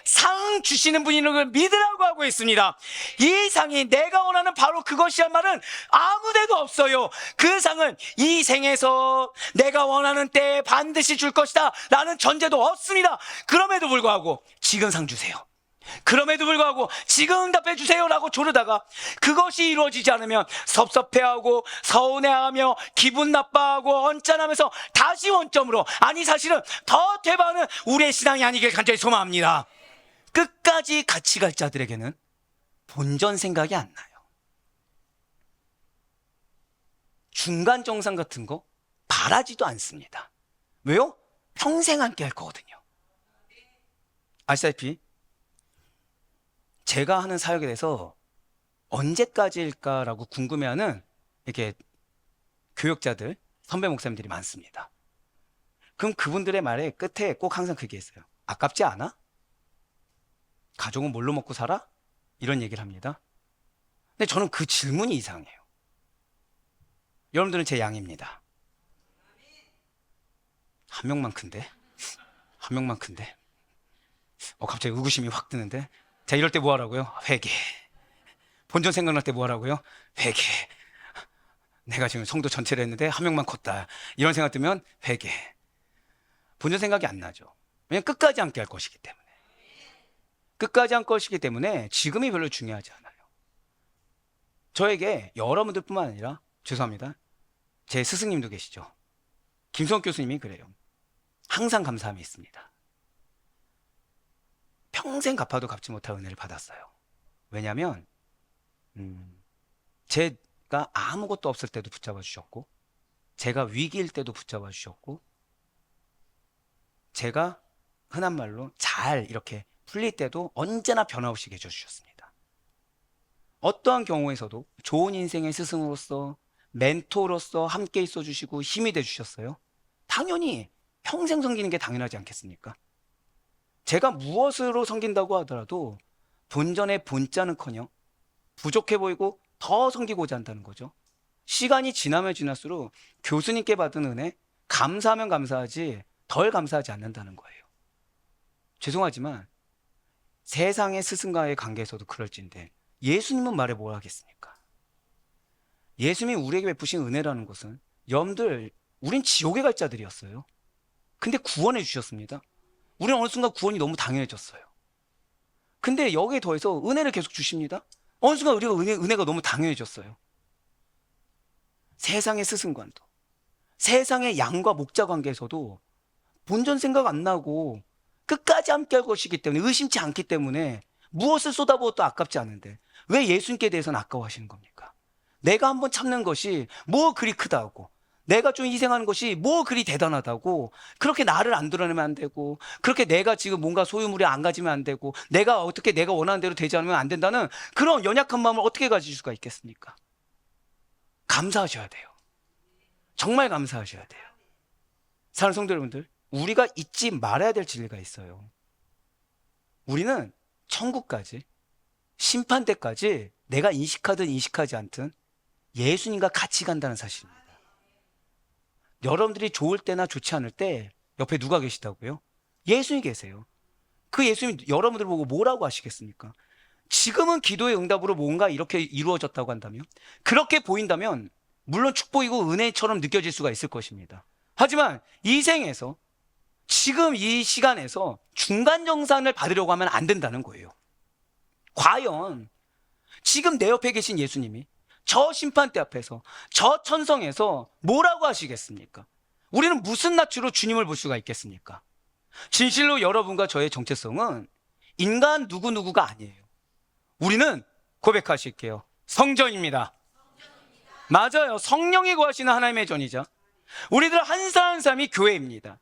상 주시는 분이 있는 걸 믿으라고 하고 있습니다. 이 상이 내가 원하는 바로 그것이란 말은 아무데도 없어요. 그 상은 이 생에서 내가 원하는 때에 반드시 줄 것이다 라는 전제도 없습니다. 그럼에도 불구하고 지금 상 주세요. 그럼에도 불구하고 지금 응답해 주세요라고 조르다가 그것이 이루어지지 않으면 섭섭해하고 서운해하며 기분 나빠하고 언짢으면서 다시 원점으로, 아니 사실은 더 되바는 우리의 신앙이 아니길 간절히 소망합니다. 끝까지 같이 갈 자들에게는 본전 생각이 안 나요. 중간 정상 같은 거 바라지도 않습니다. 왜요? 평생 함께 할 거거든요. 아시다시피 제가 하는 사역에 대해서 언제까지일까라고 궁금해하는 이렇게 교역자들, 선배 목사님들이 많습니다. 그럼 그분들의 말의 끝에 꼭 항상 그게 있어요. 아깝지 않아? 가족은 뭘로 먹고 살아? 이런 얘기를 합니다. 근데 저는 그 질문이 이상해요. 여러분들은 제 양입니다. 한 명만 큰데? 한 명만 큰데? 갑자기 의구심이 확 드는데? 자, 이럴 때 뭐 하라고요? 회개. 본전 생각날 때 뭐 하라고요? 회개. 내가 지금 성도 전체를 했는데 한 명만 컸다. 이런 생각 들면 회개. 본전 생각이 안 나죠. 왜냐면 끝까지 함께 할 것이기 때문에. 끝까지 할 것이기 때문에 지금이 별로 중요하지 않아요. 저에게 여러분들뿐만 아니라, 죄송합니다, 제 스승님도 계시죠. 김성욱 교수님이 그래요. 항상 감사함이 있습니다. 평생 갚아도 갚지 못할 은혜를 받았어요. 왜냐하면 제가 아무것도 없을 때도 붙잡아 주셨고, 제가 위기일 때도 붙잡아 주셨고, 제가 흔한 말로 잘 이렇게 풀릴 때도 언제나 변함없이 계셔 주셨습니다. 어떠한 경우에서도 좋은 인생의 스승으로서, 멘토로서 함께 있어 주시고 힘이 돼 주셨어요. 당연히 평생 섬기는 게 당연하지 않겠습니까? 제가 무엇으로 섬긴다고 하더라도 본전의 본자는커녕 부족해 보이고 더 섬기고자 한다는 거죠. 시간이 지나면 지날수록 교수님께 받은 은혜 감사하면 감사하지 덜 감사하지 않는다는 거예요. 죄송하지만 세상의 스승과의 관계에서도 그럴진데 예수님은 말해 뭘 하겠습니까? 예수님이 우리에게 베푸신 은혜라는 것은, 여러분들, 우린 지옥에 갈 자들이었어요. 근데 구원해 주셨습니다. 우리는 어느 순간 구원이 너무 당연해졌어요. 근데 여기에 더해서 은혜를 계속 주십니다. 어느 순간 우리가 은혜가 너무 당연해졌어요. 세상의 스승관도, 세상의 양과 목자 관계에서도 본전 생각 안 나고 끝까지 함께 할 것이기 때문에, 의심치 않기 때문에 무엇을 쏟아부어도 아깝지 않은데 왜 예수님께 대해서는 아까워하시는 겁니까? 내가 한번 참는 것이 뭐 그리 크다고, 내가 좀 희생하는 것이 뭐 그리 대단하다고, 그렇게 나를 안 드러내면 안 되고, 그렇게 내가 지금 뭔가 소유물이 안 가지면 안 되고, 내가 어떻게 내가 원하는 대로 되지 않으면 안 된다는 그런 연약한 마음을 어떻게 가질 수가 있겠습니까? 감사하셔야 돼요. 정말 감사하셔야 돼요. 사랑하는 성도 여러분들, 우리가 잊지 말아야 될 진리가 있어요. 우리는 천국까지, 심판 때까지 내가 인식하든 인식하지 않든 예수님과 같이 간다는 사실입니다. 여러분들이 좋을 때나 좋지 않을 때 옆에 누가 계시다고요? 예수님이 계세요. 그 예수님이 여러분들 보고 뭐라고 하시겠습니까? 지금은 기도의 응답으로 뭔가 이렇게 이루어졌다고 한다면, 그렇게 보인다면 물론 축복이고 은혜처럼 느껴질 수가 있을 것입니다. 하지만 이 생에서, 지금 이 시간에서 중간 정산을 받으려고 하면 안 된다는 거예요. 과연 지금 내 옆에 계신 예수님이 저 심판대 앞에서, 저 천성에서 뭐라고 하시겠습니까? 우리는 무슨 낯으로 주님을 볼 수가 있겠습니까? 진실로 여러분과 저의 정체성은 인간 누구누구가 아니에요. 우리는 고백하실게요. 성전입니다. 맞아요. 성령이 거하시는 하나님의 전이자 우리들 한 사람 한 사람이 교회입니다.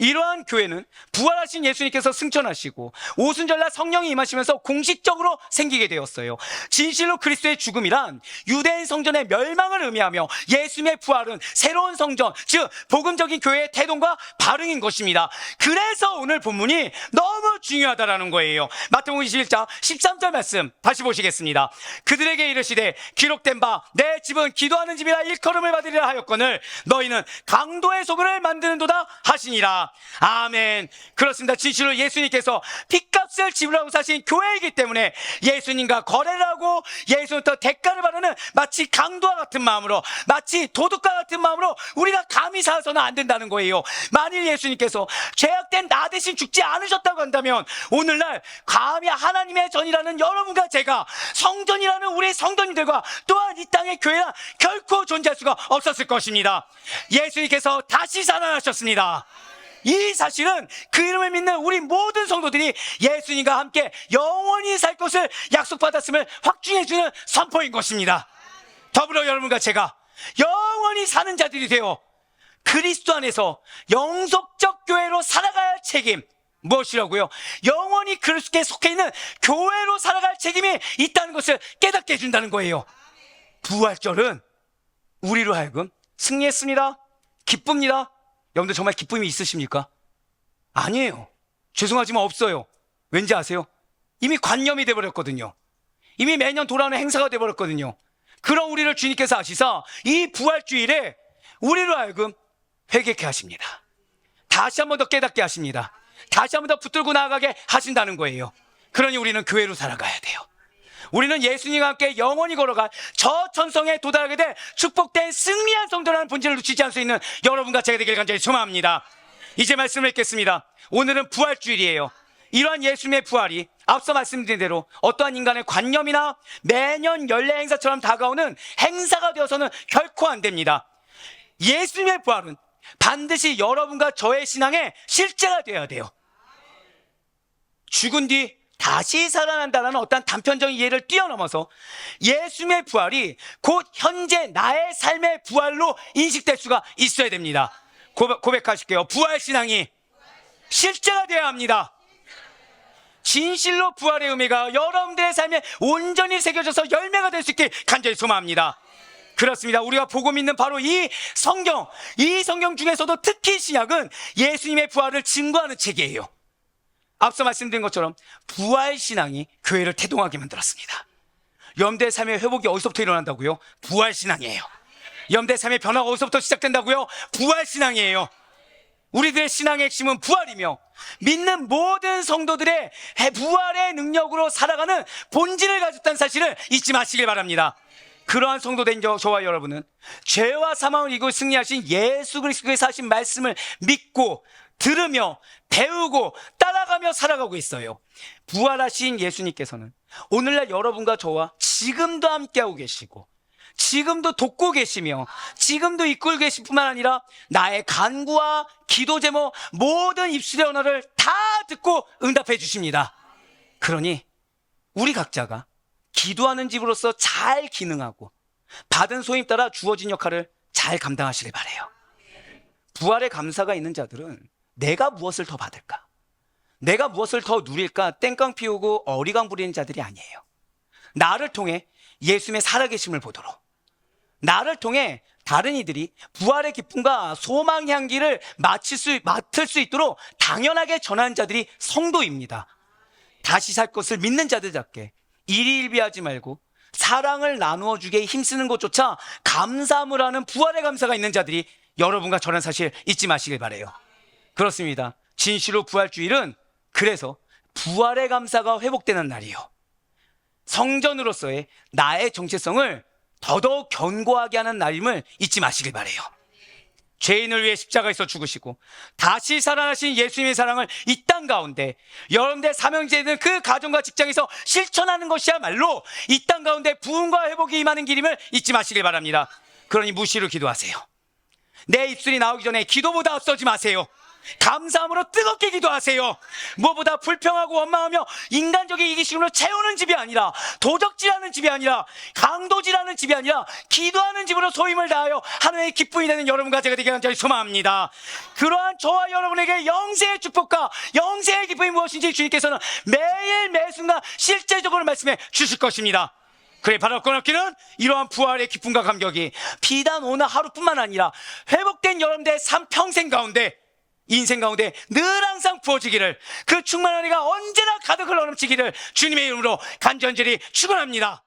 이러한 교회는 부활하신 예수님께서 승천하시고 오순절날 성령이 임하시면서 공식적으로 생기게 되었어요. 진실로 그리스도의 죽음이란 유대인 성전의 멸망을 의미하며 예수님의 부활은 새로운 성전, 즉 복음적인 교회의 태동과 발응인 것입니다. 그래서 오늘 본문이 너무 중요하다라는 거예요. 마태복음 21장 13절 말씀 다시 보시겠습니다. 그들에게 이르시되 기록된 바 내 집은 기도하는 집이라 일컬음을 받으리라 하였거늘 너희는 강도의 소굴을 만드는도다 하시니라. 것입니다. 아멘. 그렇습니다. 진실로 예수님께서 핏값을 지불하고 사신 교회이기 때문에 예수님과 거래를 하고 예수님부터 대가를 바라는 마치 강도와 같은 마음으로, 마치 도둑과 같은 마음으로 우리가 감히 살아서는 안 된다는 거예요. 만일 예수님께서 죄악된 나 대신 죽지 않으셨다고 한다면 오늘날 감히 하나님의 전이라는 여러분과 제가, 성전이라는 우리 성도님들과 또한 이 땅의 교회가 결코 존재할 수가 없었을 것입니다. 예수님께서 다시 살아나셨습니다. 이 사실은 그 이름을 믿는 우리 모든 성도들이 예수님과 함께 영원히 살 것을 약속받았음을 확증해주는 선포인 것입니다. 더불어 여러분과 제가 영원히 사는 자들이 되어 그리스도 안에서 영속적 교회로 살아가야 할 책임, 무엇이라고요? 영원히 그리스도께 속해 있는 교회로 살아갈 책임이 있다는 것을 깨닫게 해준다는 거예요. 부활절은 우리로 하여금 승리했습니다, 기쁩니다. 여러분들 정말 기쁨이 있으십니까? 아니에요. 죄송하지만 없어요. 왠지 아세요? 이미 관념이 돼버렸거든요. 이미 매년 돌아오는 행사가 돼버렸거든요. 그런 우리를 주님께서 아시사 이 부활주일에 우리로 하여금 회개케 하십니다. 다시 한 번 더 깨닫게 하십니다. 다시 한 번 더 붙들고 나아가게 하신다는 거예요. 그러니 우리는 교회로 살아가야 돼요. 우리는 예수님과 함께 영원히 걸어갈 저 천성에 도달하게 될 축복된 승리한 성도라는 본질을 놓치지 않을 수 있는 여러분과 제가 되길 간절히 소망합니다. 이제 말씀을 읽겠습니다. 오늘은 부활주일이에요. 이러한 예수님의 부활이 앞서 말씀드린 대로 어떠한 인간의 관념이나 매년 연례 행사처럼 다가오는 행사가 되어서는 결코 안 됩니다. 예수님의 부활은 반드시 여러분과 저의 신앙의 실제가 되어야 돼요. 죽은 뒤 다시 살아난다는 어떤 단편적인 이해를 뛰어넘어서 예수님의 부활이 곧 현재 나의 삶의 부활로 인식될 수가 있어야 됩니다. 고백하실게요. 부활신앙이 실제가 되어야 합니다. 진실로 부활의 의미가 여러분들의 삶에 온전히 새겨져서 열매가 될 수 있길 간절히 소망합니다. 그렇습니다. 우리가 보고 믿는 바로 이 성경 중에서도 특히 신약은 예수님의 부활을 증거하는 책이에요. 앞서 말씀드린 것처럼 부활신앙이 교회를 태동하게 만들었습니다. 여러분들의 삶의 회복이 어디서부터 일어난다고요? 부활신앙이에요. 여러분들의 삶의 변화가 어디서부터 시작된다고요? 부활신앙이에요. 우리들의 신앙의 핵심은 부활이며 믿는 모든 성도들의 부활의 능력으로 살아가는 본질을 가졌다는 사실을 잊지 마시길 바랍니다. 그러한 성도된 저와 여러분은 죄와 사망을 이기고 승리하신 예수 그리스도께서 하신 말씀을 믿고 들으며 배우고 따라가며 살아가고 있어요. 부활하신 예수님께서는 오늘날 여러분과 저와 지금도 함께하고 계시고 지금도 돕고 계시며 지금도 이끌고 계실 뿐만 아니라 나의 간구와 기도 제목 모든 입술의 언어를 다 듣고 응답해 주십니다. 그러니 우리 각자가 기도하는 집으로서 잘 기능하고 받은 소임 따라 주어진 역할을 잘 감당하시길 바라요. 부활의 감사가 있는 자들은 내가 무엇을 더 받을까? 내가 무엇을 더 누릴까? 땡깡 피우고 어리광 부리는 자들이 아니에요. 나를 통해 예수님의 살아계심을 보도록, 나를 통해 다른 이들이 부활의 기쁨과 소망 향기를 맡을 수 있도록 당연하게 전하는 자들이 성도입니다. 다시 살 것을 믿는 자들답게 일희일비하지 말고 사랑을 나누어 주기에 힘쓰는 것조차 감사함을 하는 부활의 감사가 있는 자들이 여러분과 저라는 사실 잊지 마시길 바라요. 그렇습니다. 진실로 부활주일은 그래서 부활의 감사가 회복되는 날이요, 성전으로서의 나의 정체성을 더더욱 견고하게 하는 날임을 잊지 마시길 바라요. 죄인을 위해 십자가에서 죽으시고 다시 살아나신 예수님의 사랑을 이 땅 가운데 여러분들의 사명제는 그 가정과 직장에서 실천하는 것이야말로 이 땅 가운데 부흥과 회복이 임하는 길임을 잊지 마시길 바랍니다. 그러니 무시로 기도하세요. 내 입술이 나오기 전에 기도보다 앞서지 마세요. 감사함으로 뜨겁게 기도하세요. 무엇보다 불평하고 원망하며 인간적인 이기심으로 채우는 집이 아니라, 도적질하는 집이 아니라, 강도질하는 집이 아니라 기도하는 집으로 소임을 다하여 하나님의 기쁨이 되는 여러분과 제가 되게 간절히 소망합니다. 그러한 저와 여러분에게 영생의 축복과 영생의 기쁨이 무엇인지 주님께서는 매일 매순간 실제적으로 말씀해 주실 것입니다. 그래 바로 끊었기는 이러한 부활의 기쁨과 감격이 비단 오늘 하루뿐만 아니라 회복된 여러분들의 삶 평생 가운데, 인생 가운데 늘 항상 부어지기를, 그 충만한 은혜가 언제나 가득 흘러넘치기를 주님의 이름으로 간절히 축원합니다.